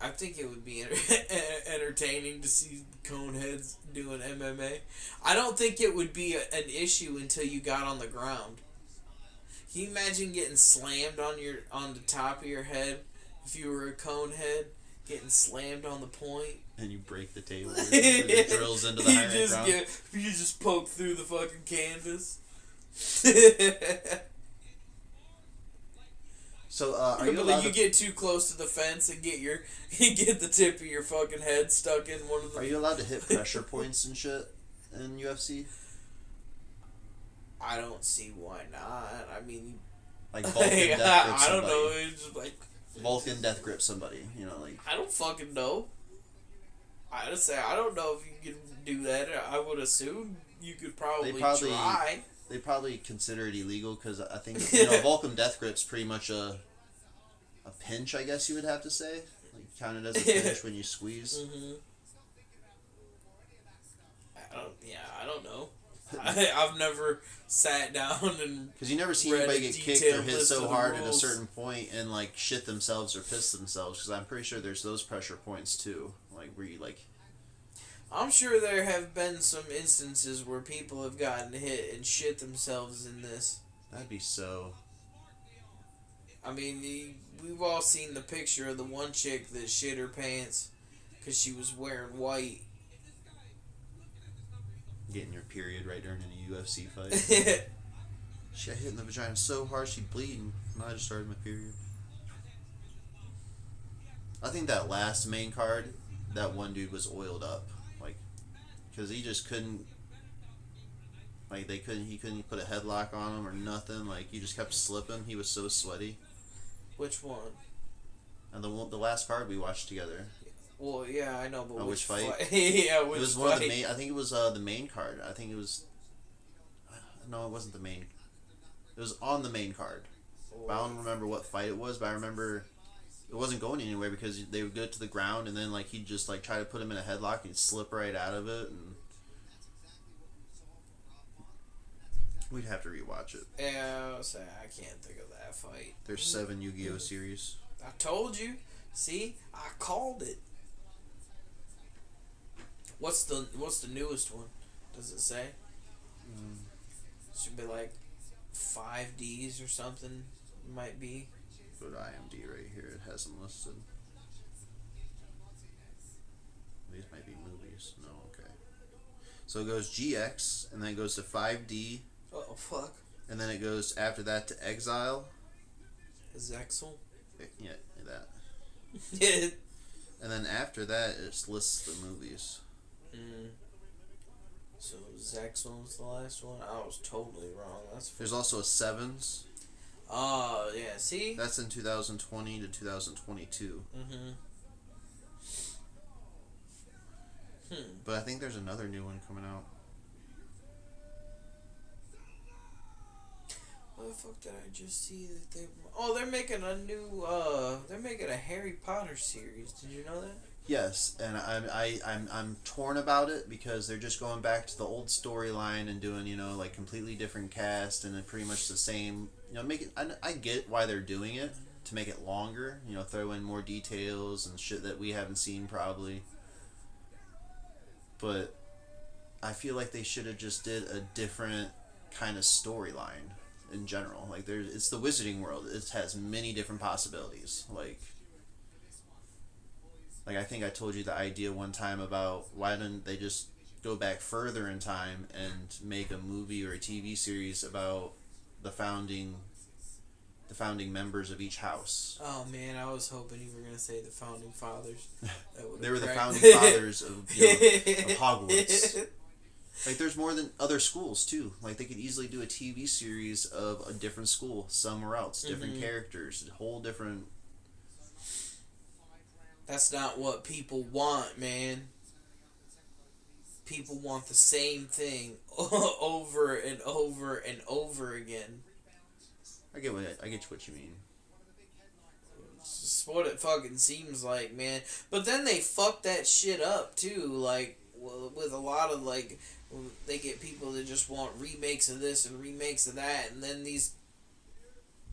I think it would be entertaining to see Coneheads doing MMA. I don't think it would be an issue until you got on the ground. Can you imagine getting slammed on the top of your head if you were a Conehead? Getting slammed on the point. And you break the table. It drills into the higher ground. You just poke through the fucking canvas. So, are you allowed you get too close to the fence and get the tip of your fucking head stuck in one of the... Are you allowed to hit pressure points and shit in UFC? I don't see why not. I mean... Like Vulcan death grip somebody. I don't know. It's just like... Vulcan death grip somebody. Like... I don't fucking know. I just say, I don't know if you can do that. I would assume you could probably try. They probably consider it illegal because I think Vulcan death grip's pretty much a pinch, I guess you would have to say, like counted as a pinch when you squeeze. Mm-hmm. I don't know. I've never sat down and because you never see anybody get kicked or hit so hard at a certain point and like shit themselves or piss themselves. Because I'm pretty sure there's those pressure points too, like where you like. I'm sure there have been some instances where people have gotten hit and shit themselves in this. That'd be so... I mean, we've all seen the picture of the one chick that shit her pants because she was wearing white. Getting your period right during a UFC fight. She got hit in the vagina so hard she's bleeding. And I just started my period. I think that last main card, that one dude was oiled up. Because he just couldn't, like, he couldn't put a headlock on him or nothing. Like, he just kept slipping. He was so sweaty. Which one? And the last card we watched together. Well, yeah, I know, but which fight? Yeah, which it was fight? One of the main. I think it was the main card. I think it was. No, it wasn't the main. It was on the main card. But I don't remember what fight it was, but I remember it wasn't going anywhere because they would go to the ground and then like he'd just like try to put him in a headlock and he'd slip right out of it, and we'd have to rewatch it. Yeah, I can't think of that fight. There's 7 Yu-Gi-Oh series. I told you. See, I called it. What's the newest one? Does it say? Should be like 5Ds or something. Might be. Go to IMD right here. It has them listed. These might be movies. No, okay. So it goes GX, and then it goes to 5D. Oh fuck. And then it goes after that to Exile. Zexel? Yeah, that. Yeah. And then after that, it lists the movies. So Zexel's the last one? I was totally wrong. There's also a Sevens. Oh, yeah, see? That's in 2020 to 2022. But I think there's another new one coming out. What the fuck did I just see that they... Oh, they're making a new, they're making a Harry Potter series. Did you know that? Yes, and I'm torn about it because they're just going back to the old storyline and doing, you know, like completely different cast and then pretty much the same, you know, make it, I get why they're doing it, to make it longer, you know, throw in more details and shit that we haven't seen probably. But I feel like they should have just did a different kind of storyline in general. Like it's the Wizarding World. It has many different possibilities. Like I think I told you the idea one time about why didn't they just go back further in time and make a movie or a TV series about the founding members of each house. Oh man, I was hoping you were gonna say the founding fathers. They were the founding fathers of, of Hogwarts. Like there's more than other schools too. Like they could easily do a TV series of a different school somewhere else, different characters, a whole different. That's not what people want, man. People want the same thing over and over and over again. I get what you mean. It's just what it fucking seems like, man. But then they fuck that shit up too, like with a lot of like, they get people that just want remakes of this and remakes of that, and then these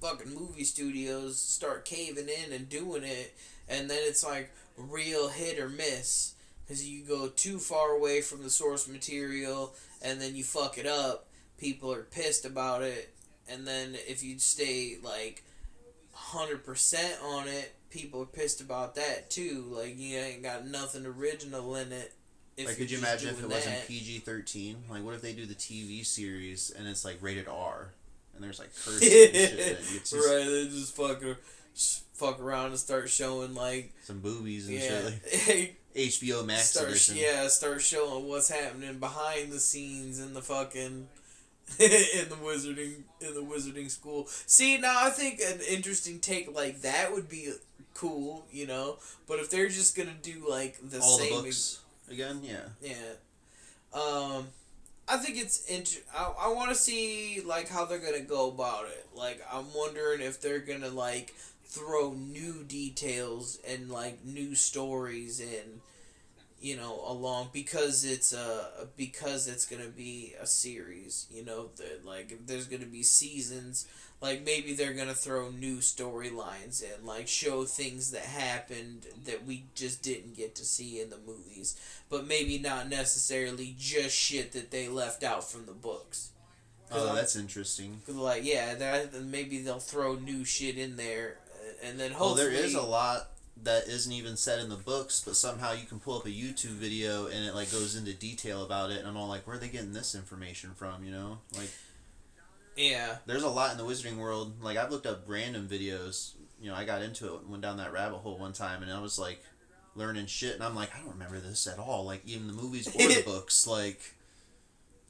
fucking movie studios start caving in and doing it, and then it's like real hit or miss, because you go too far away from the source material and then you fuck it up. People are pissed about it, and then if you stay like 100% on it, people are pissed about that too. Like you ain't got nothing original in it. Like, could you imagine if it wasn't PG-13? Like, what if they do the TV series and it's like rated R, and there's like cursing and shit? It's just, right, they just fuck around and start showing like some boobies and shit. Like HBO Max edition. Yeah, start showing what's happening behind the scenes in the fucking in the wizarding school. See, now I think an interesting take like that would be cool, you know. But if they're just gonna do like all the books again, yeah. I think it's I want to see like how they're gonna go about it. Like I'm wondering if they're gonna like throw new details and like new stories in, you know, along, because it's gonna be a series, you know, that like if there's gonna be seasons, like maybe they're gonna throw new storylines in, like show things that happened that we just didn't get to see in the movies, but maybe not necessarily just shit that they left out from the books. Oh, that's interesting. Like, yeah, maybe they'll throw new shit in there, and then hopefully... Well, there is a lot that isn't even said in the books, but somehow you can pull up a YouTube video and it like goes into detail about it, and I'm all like, where are they getting this information from, you know? Like, yeah. There's a lot in the Wizarding World. Like, I've looked up random videos. You know, I got into it and went down that rabbit hole one time, and I was like learning shit, and I'm like, I don't remember this at all. Like, even the movies or the books, like...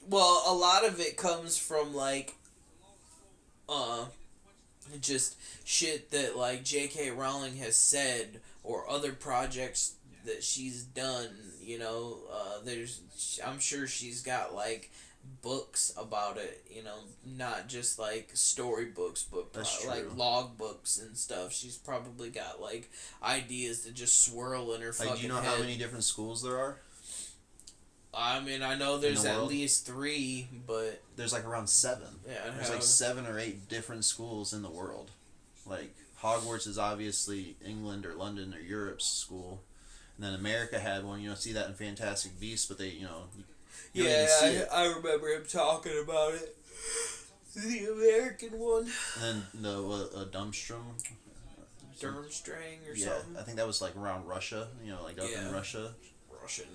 Well, a lot of it comes from, like, just shit that, like, J.K. Rowling has said, or other projects that she's done, you know. I'm sure she's got, like, books about it, you know, not just like storybooks, but That's like true. log books and stuff. She's probably got like ideas that just swirl in her fucking Like, do you know head. how many different schools there are? I mean, I know there's the at world? least 3, but There's like around 7. yeah, There's like 7 or 8 different schools in the world. Like, Hogwarts is obviously England or London or Europe's school. And then America had one, you know, see that in Fantastic Beasts, but they, you know, you don't even see it. I remember him talking about it. The American one, And then the Durmstrang. Durmstrang or Yeah, something. I think that was like around Russia, you know, like up in Russia. Russian.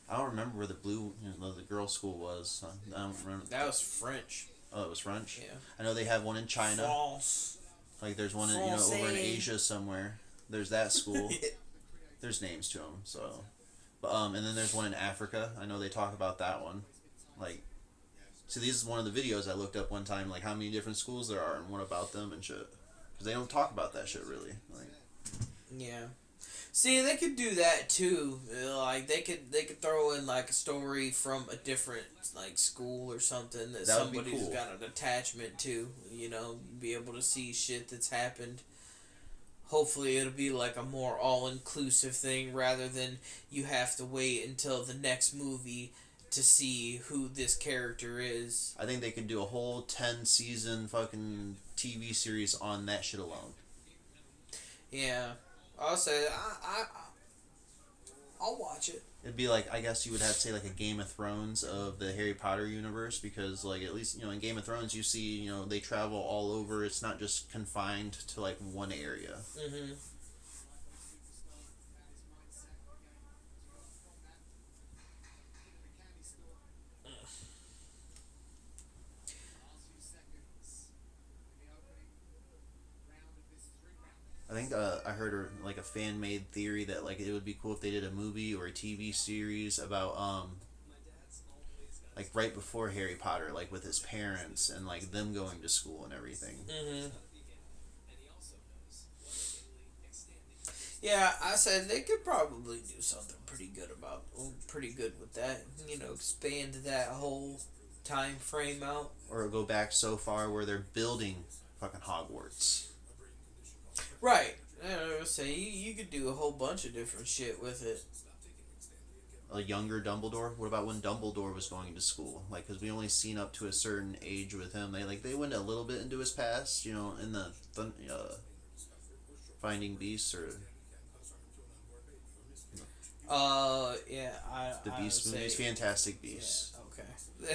I don't remember where the the girl school was. I don't remember. That was French. Oh, it was French? Yeah. I know they have one in China. France. Like, there's one in, you know, over in Francais. Asia somewhere. There's that school. There's names to them, so. But, and then there's one in Africa. I know they talk about that one. Like, so this is one of the videos I looked up one time, like how many different schools there are and what about them and shit. Because they don't talk about that shit really. Like, Yeah. See, they could do that too. Like they could throw in like a story from a different like school or something that That would be somebody's cool. got an attachment to. You know, be able to see shit that's happened. Hopefully, it'll be like a more all-inclusive thing rather than you have to wait until the next movie to see who this character is. I think they could do a whole 10-season fucking TV series on that shit alone. Yeah, I'll say I'll watch it. It'd be like, I guess you would have to say like a Game of Thrones of the Harry Potter universe, because like at least, you know, in Game of Thrones you see, you know, they travel all over. It's not just confined to like one area. Mm-hmm. I think I heard like a fan made theory that like it would be cool if they did a movie or a TV series about like right before Harry Potter, like with his parents and like them going to school and everything. Mm-hmm. Yeah, I said they could probably do something pretty good with that. You know, expand that whole time frame out. Or go back so far where they're building fucking Hogwarts. Right. I was say you could do a whole bunch of different shit with it. A younger Dumbledore. What about when Dumbledore was going to school? Like, because we only seen up to a certain age with him. They went a little bit into his past, you know, in the Finding Beasts or Yeah, the I Beast would movies, say, Fantastic Beasts.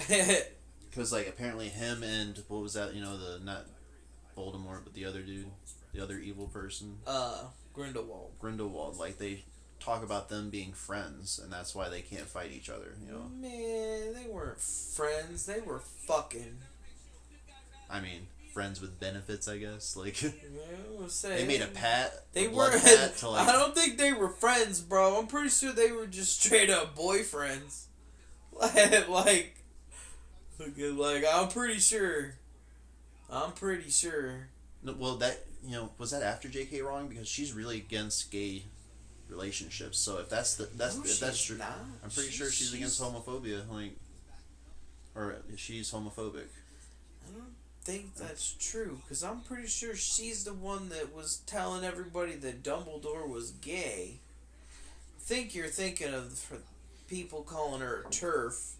yeah, okay. Because like apparently him and what was that? You know, the not Voldemort, but the other dude, the other evil person, Grindelwald. Grindelwald. Like they talk about them being friends, and that's why they can't fight each other. You know, Man, they weren't friends. They were fucking. I mean, friends with benefits, I guess. Like Yeah, I would say they made a pact. They a blood weren't. pact to like. I don't think they were friends, bro. I'm pretty sure they were just straight up boyfriends. like, I'm pretty sure. No, well, that was that after J.K. Rowling, because she's really against gay relationships. So if that's No, if that's she's true, not. I'm pretty sure she's against homophobia. Like, or she's homophobic. I don't think that's true, because I'm pretty sure she's the one that was telling everybody that Dumbledore was gay. I think you're thinking of people calling her a TERF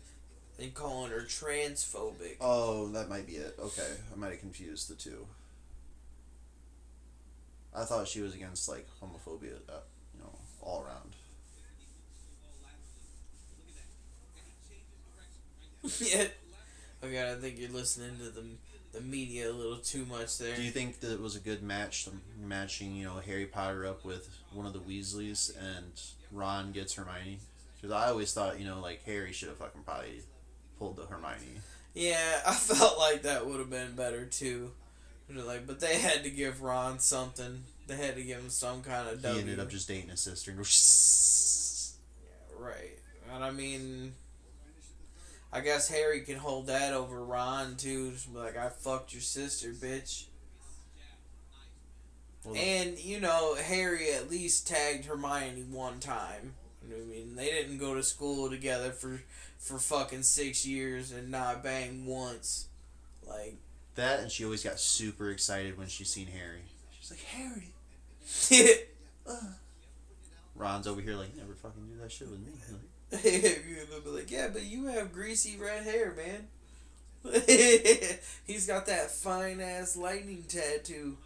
and calling her transphobic. Oh, that might be it. Okay, I might have confused the two. I thought she was against like homophobia, all around. Yeah. Okay, I think you're listening to the media a little too much there. Do you think that it was a good match, matching Harry Potter up with one of the Weasleys and Ron gets Hermione? Because I always thought like Harry should have fucking probably pulled the Hermione. Yeah, I felt like that would have been better too. But they had to give Ron something. They had to give him some kind of W. He ended up just dating his sister. Yeah, right. And I mean, I guess Harry can hold that over Ron too. Just be like, I fucked your sister, bitch. Well, And Harry at least tagged Hermione one time. I mean, they didn't go to school together for fucking 6 years and not bang once. Like that, and she always got super excited when she seen Harry. She's like, Harry. Ron's over here like, never fucking do that shit with me. They'll be like, yeah, but you have greasy red hair, man. He's got that fine ass lightning tattoo.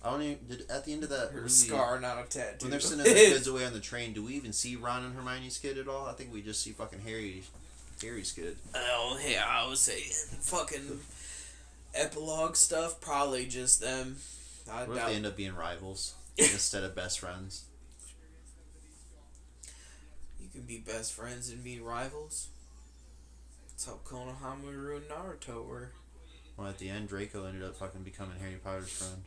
I don't even at the end of that Her movie, scar, not a tattoo. when they're sending their kids away on the train, do we even see Ron and Hermione's kid at all? I think we just see fucking Harry's kid. Oh yeah, I would say fucking epilogue stuff. Probably just them. What if they end up being rivals instead of best friends? You can be best friends and be rivals. That's how Konohamaru and Naruto were. Well, at the end, Draco ended up fucking becoming Harry Potter's friend.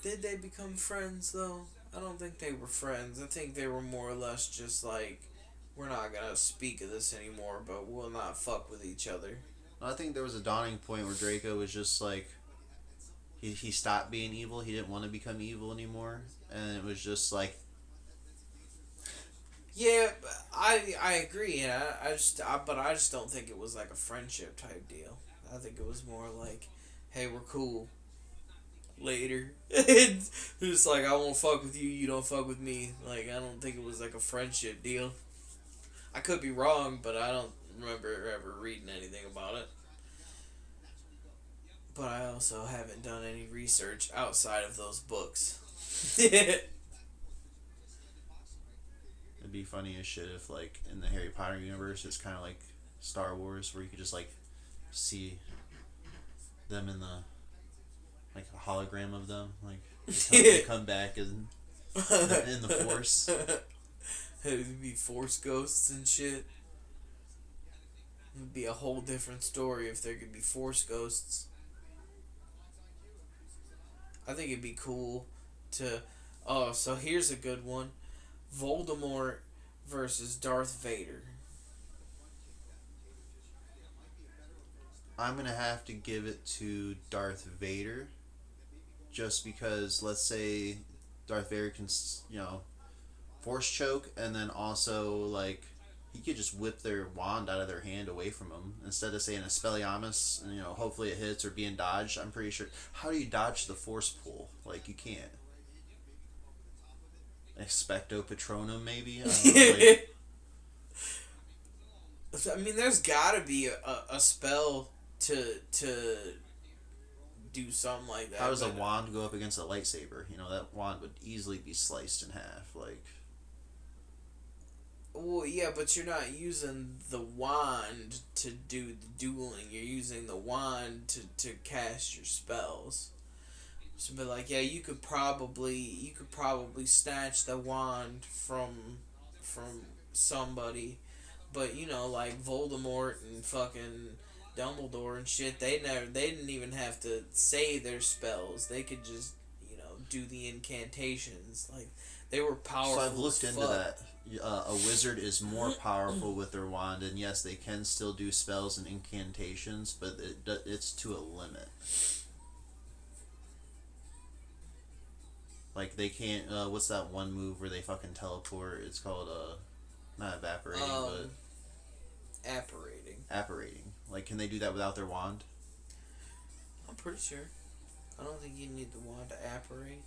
Did they become friends though? I don't think they were friends. I think they were more or less just like, we're not gonna speak of this anymore, but we'll not fuck with each other. I think there was a dawning point where Draco was just like, he stopped being evil. He didn't want to become evil anymore, and it was just like. Yeah, I agree, and I just don't think it was like a friendship type deal. I think it was more like, hey, we're cool. Later. It's just like, I won't fuck with you, you don't fuck with me. Like, I don't think it was like a friendship deal. I could be wrong, but I don't remember ever reading anything about it. But I also haven't done any research outside of those books. It'd be funny as shit if, like, in the Harry Potter universe, it's kind of like Star Wars, where you could just, like, see them in the, like, a hologram of them. Like, they come back in the Force. It'd be Force ghosts and shit. It'd be a whole different story if there could be Force ghosts. I think it'd be cool to... Oh, so here's a good one. Voldemort versus Darth Vader. I'm gonna have to give it to Darth Vader, just because, let's say Darth Vader can, force choke, and then also, like, he could just whip their wand out of their hand away from them instead of saying Expelliarmus, and hopefully it hits or being dodged. I'm pretty sure. How do you dodge the force pull? Like, you can't. Expecto Patronum, maybe? I don't know, I mean, there's gotta be a spell to do something like that. How does a wand go up against a lightsaber? That wand would easily be sliced in half. Like, well, yeah, but you're not using the wand to do the dueling. You're using the wand to cast your spells. So, but like, yeah, you could probably snatch the wand from somebody, but like Voldemort and fucking Dumbledore and shit, they didn't even have to say their spells. They could just do the incantations. Like, they were powerful. So I've looked into that. A wizard is more powerful with their wand, and yes, they can still do spells and incantations, but it's to a limit. Like, they can't. What's that one move where they fucking teleport? It's called not evaporating, but apparating. Like, can they do that without their wand? I'm pretty sure. I don't think you need the wand to apparate.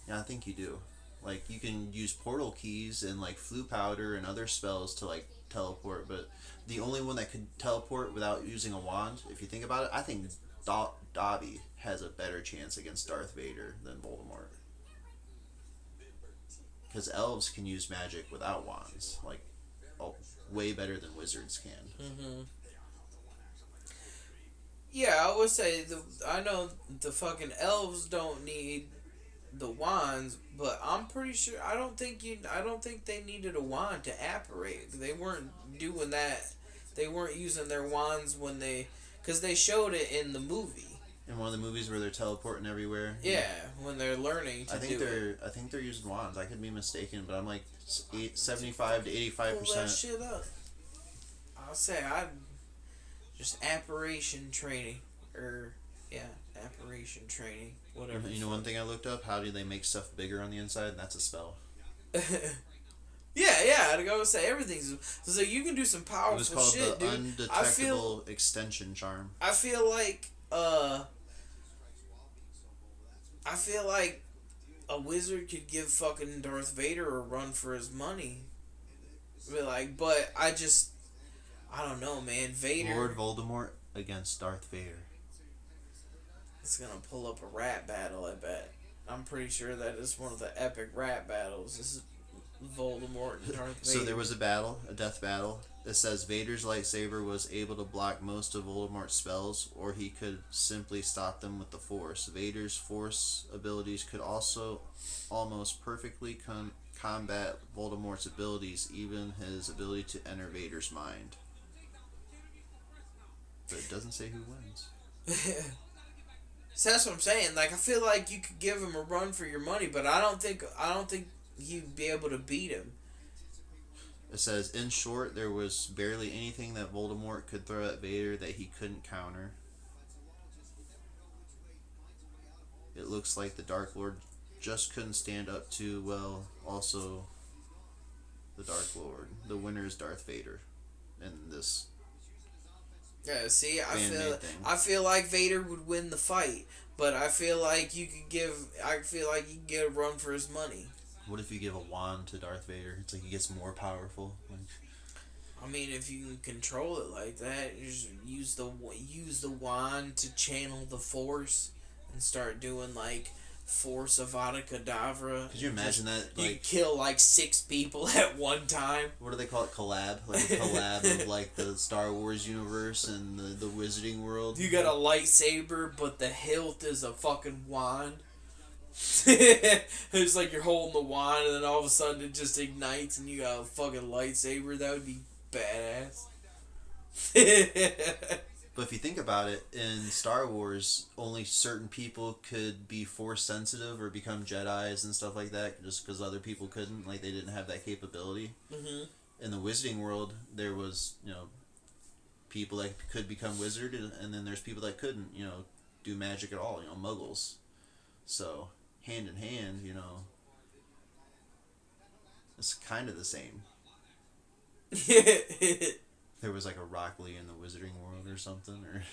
Yeah, I think you do. Like, you can use portal keys and, like, flu powder and other spells to, like, teleport, but the only one that could teleport without using a wand, if you think about it, I think Dobby has a better chance against Darth Vader than Voldemort. Because elves can use magic without wands, like, way better than wizards can. Mm-hmm. Yeah, I would say I know the fucking elves don't need the wands, but I'm pretty sure I don't think they needed a wand to apparate. They weren't doing that. They weren't using their wands because they showed it in the movie. In one of the movies where they're teleporting everywhere. Yeah, when they're learning to do it. I think they're using wands. I could be mistaken, but I'm like 75 to 85%. Pull that shit up. I'll say just apparition training, apparition training, whatever. One thing I looked up: how do they make stuff bigger on the inside? And that's a spell. Yeah. To go say everything's so you can do some It powerful was called shit, the dude. undetectable extension charm. I feel like I feel like a wizard could give fucking Darth Vader a run for his money. But I don't know, man. Vader. Lord Voldemort against Darth Vader. It's gonna pull up a rap battle, I bet. I'm pretty sure that is one of the epic rap battles. This is Voldemort and Darth Vader. So there was a battle, a death battle. It says Vader's lightsaber was able to block most of Voldemort's spells, or he could simply stop them with the Force. Vader's Force abilities could also almost perfectly combat Voldemort's abilities, even his ability to enter Vader's mind. But it doesn't say who wins. So that's what I'm saying. Like, I feel like you could give him a run for your money, but I don't think you'd be able to beat him. It says, in short, there was barely anything that Voldemort could throw at Vader that he couldn't counter. It looks like the Dark Lord just couldn't stand up to, well, also the Dark Lord. The winner is Darth Vader in this. Yeah, see, Fan-made thing. I feel like Vader would win the fight, but I feel like you could get a run for his money. What if you give a wand to Darth Vader? It's like he gets more powerful. Like, I mean, if you can control it like that, you just use the wand to channel the Force and start doing like Force Avada Kedavra. could you imagine that? You Like, kill like 6 people at one time. what do they call it? Collab? Like a collab of like the Star Wars universe and the Wizarding world. You got a lightsaber, but the hilt is a fucking wand. It's like you're holding the wand, and then all of a sudden it just ignites, and you got a fucking lightsaber. That would be badass. But if you think about it, in Star Wars, only certain people could be Force sensitive or become Jedis and stuff like that, just because other people couldn't. Like, they didn't have that capability. Mm-hmm. In the Wizarding world, there was, people that could become wizard, and then there's people that couldn't, do magic at all, muggles. So, hand in hand, it's kind of the same. There was like a Rock Lee in the Wizarding world or something, or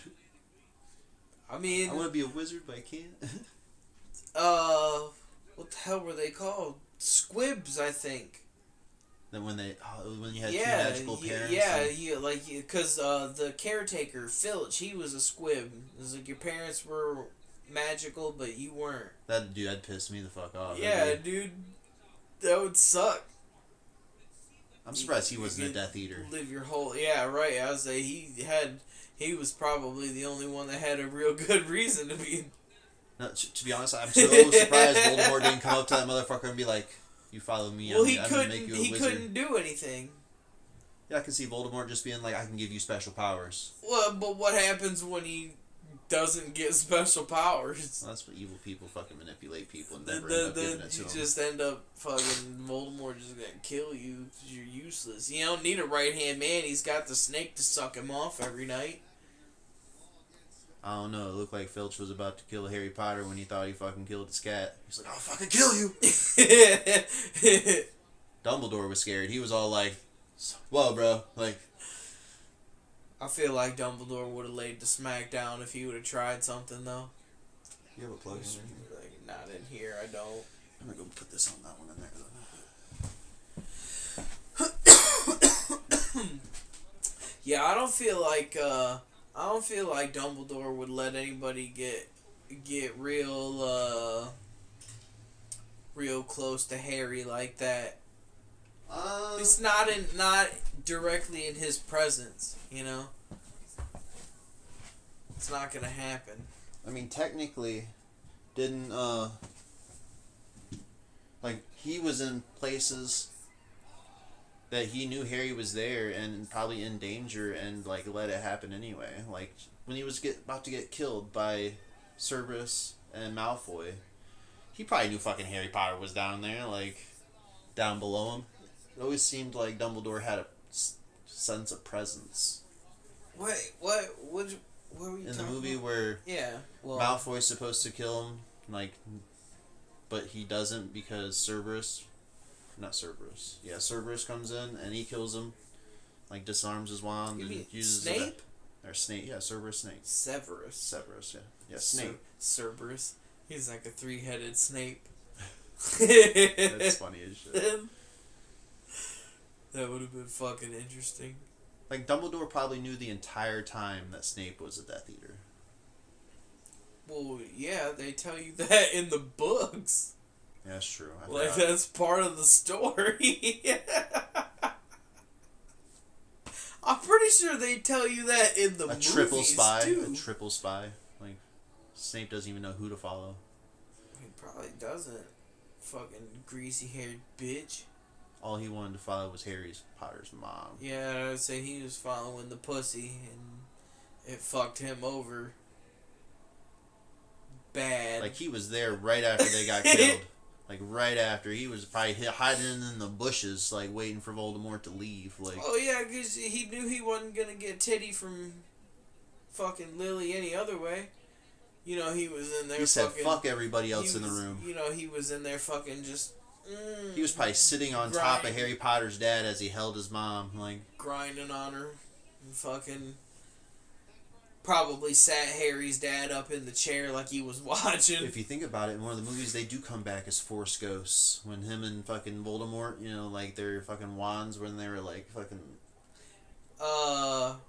I mean, I want to be a wizard, but I can't. What the hell were they called? Squibs, I think. Then when you had two magical parents. Because the caretaker, Filch, he was a squib. It was like your parents were magical, but you weren't. That'd piss me the fuck off. Yeah, dude. That would suck. I'm surprised he wasn't a Death Eater. Live your whole... Yeah, right. I was say he was probably the only one that had a real good reason to be... No, to be honest, I'm so surprised Voldemort didn't come up to that motherfucker and be like, "You follow me, well, I'm gonna make you a wizard." He couldn't do anything. Yeah, I can see Voldemort just being like, "I can give you special powers." Well, but what happens when he doesn't get special powers? Well, that's what evil people fucking manipulate people and never end up giving it to them. You just end up fucking Voldemort just gonna kill you because you're useless. You don't need a right-hand man. He's got the snake to suck him off every night. I don't know. It looked like Filch was about to kill Harry Potter when he thought he fucking killed his cat. He's like, "I'll fucking kill you." Dumbledore was scared. He was all like, "Whoa, bro!" Like, I feel like Dumbledore would have laid the smack down if he would have tried something though. you have a plug in there? Like, not in here. I don't. I'm gonna go put this on that one in there. Yeah, I don't feel like Dumbledore would let anybody get real close to Harry like that. It's not directly in his presence, It's not gonna happen. I mean, technically, didn't like he was in places that he knew Harry was there and probably in danger and like let it happen anyway. Like when he was about to get killed by Cerberus and Malfoy, he probably knew fucking Harry Potter was down there, like down below him. It always seemed like Dumbledore had a sense of presence. Wait, what were you talking in the movie about? where well, Malfoy's supposed to kill him, but he doesn't because Cerberus. Not Cerberus. Yeah, Cerberus comes in and he kills him, like disarms his wand You and mean uses Snape? Or Snape, yeah, Cerberus Snape. Severus. Severus, yeah. Yeah, Snape. Cerberus. He's like a 3-headed Snape. That's funny as shit. That would have been fucking interesting. Like, Dumbledore probably knew the entire time that Snape was a Death Eater. Well, yeah, they tell you that in the books. Yeah, that's true. Like, that's part of the story. I'm pretty sure they tell you that in the movies, triple spy. too. A triple spy. Like, Snape doesn't even know who to follow. He probably doesn't. Fucking greasy-haired bitch. All he wanted to follow was Harry Potter's mom. Yeah, I'd say he was following the pussy, and it fucked him over. Bad. Like, he was there right after they got killed. Like, right after. He was probably hiding in the bushes, like, waiting for Voldemort to leave. Like, oh, yeah, because he knew he wasn't going to get titty from fucking Lily any other way. You know, he was in there he said, fuck everybody else in the room. You know, he was in there fucking just... he was probably sitting on top of Harry Potter's dad as he held his mom. Like, grinding on her. And fucking... Probably sat Harry's dad up in the chair like he was watching. If you think about it, in one of the movies, they do come back as Force ghosts. When him and fucking Voldemort, you know, like, their fucking wands when they were, like, fucking... Oh,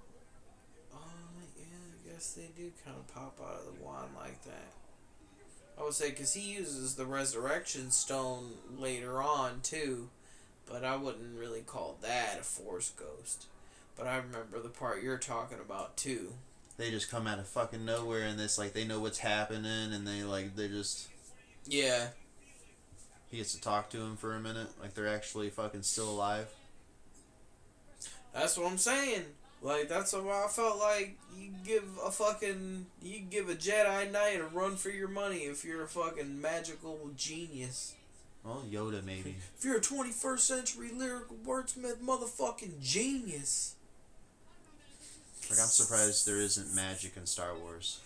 yeah, I guess they do kind of pop out of the wand like that. I would say, because he uses the Resurrection Stone later on, too. But I wouldn't really call that a Force ghost. But I remember the part you're talking about, too. They just come out of fucking nowhere and this, like, they know what's happening and they just... Yeah. He gets to talk to him for a minute, like they're actually fucking still alive. That's what I'm saying. Like, that's why I felt like you give a Jedi Knight a run for your money if you're a fucking magical genius. Well, Yoda maybe. If you're a 21st century lyrical wordsmith motherfucking genius. Like, I'm surprised there isn't magic in Star Wars.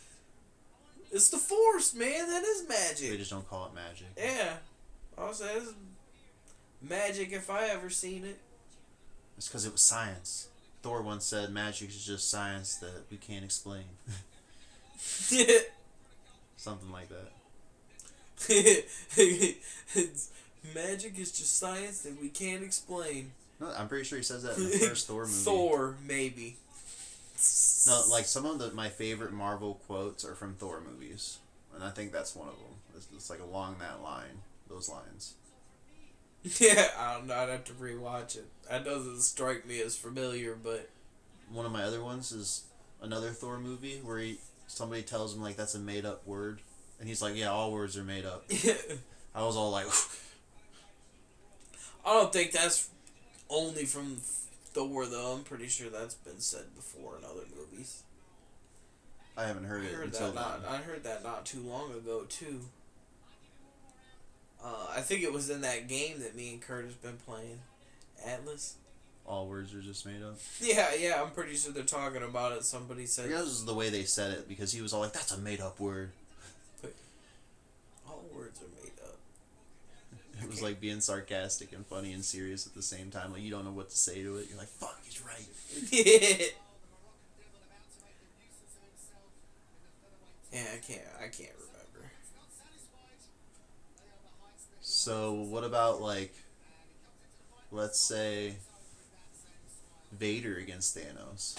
It's the Force, man. That is magic. They just don't call it magic. Yeah. I'll say it's magic if I ever seen it. It's because it was science. Thor once said magic is just science that we can't explain. Something like that. Magic is just science that we can't explain. No, I'm pretty sure he says that in the first Thor movie. Thor, maybe. No, like, some of my favorite Marvel quotes are from Thor movies. And I think that's one of them. It's like along that line. Those lines. Yeah, I don't know. I'd have to rewatch it. That doesn't strike me as familiar, but... One of my other ones is another Thor movie where somebody tells him, like, that's a made-up word. And he's like, yeah, all words are made up. I was all like... I don't think that's only from Thor, though. I'm pretty sure that's been said before in other movies. I haven't heard it until then. I heard that not too long ago, too. I think it was in that game that me and Kurt has been playing. Atlas? All words are just made up? Yeah, I'm pretty sure they're talking about it. Somebody said... I guess it was the way they said it, because he was all like, that's a made-up word. But all words are made up. It was like being sarcastic and funny and serious at the same time. Like, you don't know what to say to it. You're like, fuck, he's right. Yeah, I can't remember. So, what about, like, let's say Vader against Thanos?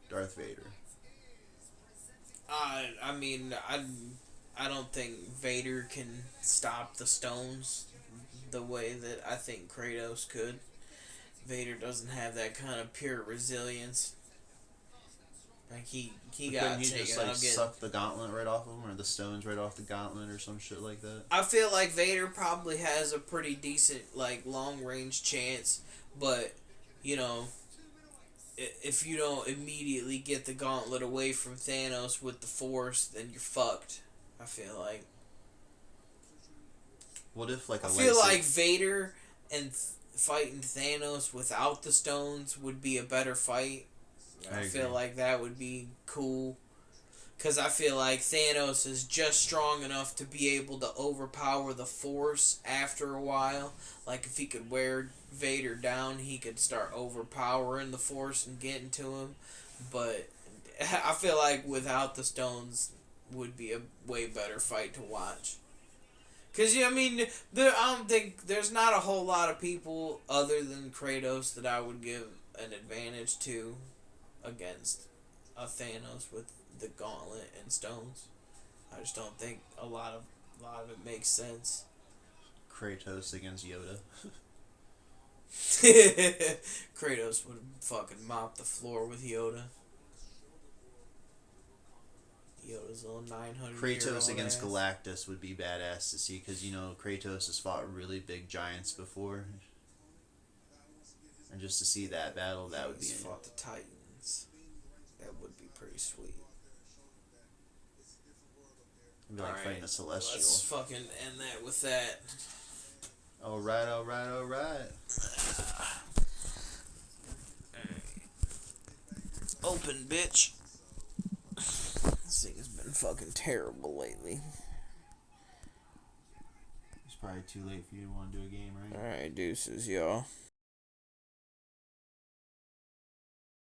Darth Vader. I mean, I don't think Vader can stop the stones the way that I think Kratos could. Vader doesn't have that kind of pure resilience. Like, he got he taken just, like, out. suck the gauntlet right off him, or the stones right off the gauntlet, or some shit like that? I feel like Vader probably has a pretty decent, like, long-range chance, but, you know, if you don't immediately get the gauntlet away from Thanos with the Force, then you're fucked, I feel like. What if, like, I feel like Vader and fighting Thanos without the stones would be a better fight. I feel like that would be cool. Because I feel like Thanos is just strong enough to be able to overpower the Force after a while. Like, if he could wear Vader down, he could start overpowering the Force and getting to him. But I feel like without the stones would be a way better fight to watch. Because, I mean, I don't think there's not a whole lot of people other than Kratos that I would give an advantage to against a Thanos with the gauntlet and stones. I just don't think a lot of it makes sense. Kratos against Yoda. Kratos would fucking mop the floor with Yoda. Yoda's little 900 Kratos against ass. Galactus would be badass to see, because, you know, Kratos has fought really big giants before. And just to see that battle, that would be... He's fought the Titans. That would be pretty sweet. It'd be like fighting a Celestial. Let's fucking end that with that. Alright. Open, bitch. This thing has been fucking terrible lately. It's probably too late for you to want to do a game, right? Alright, deuces, y'all.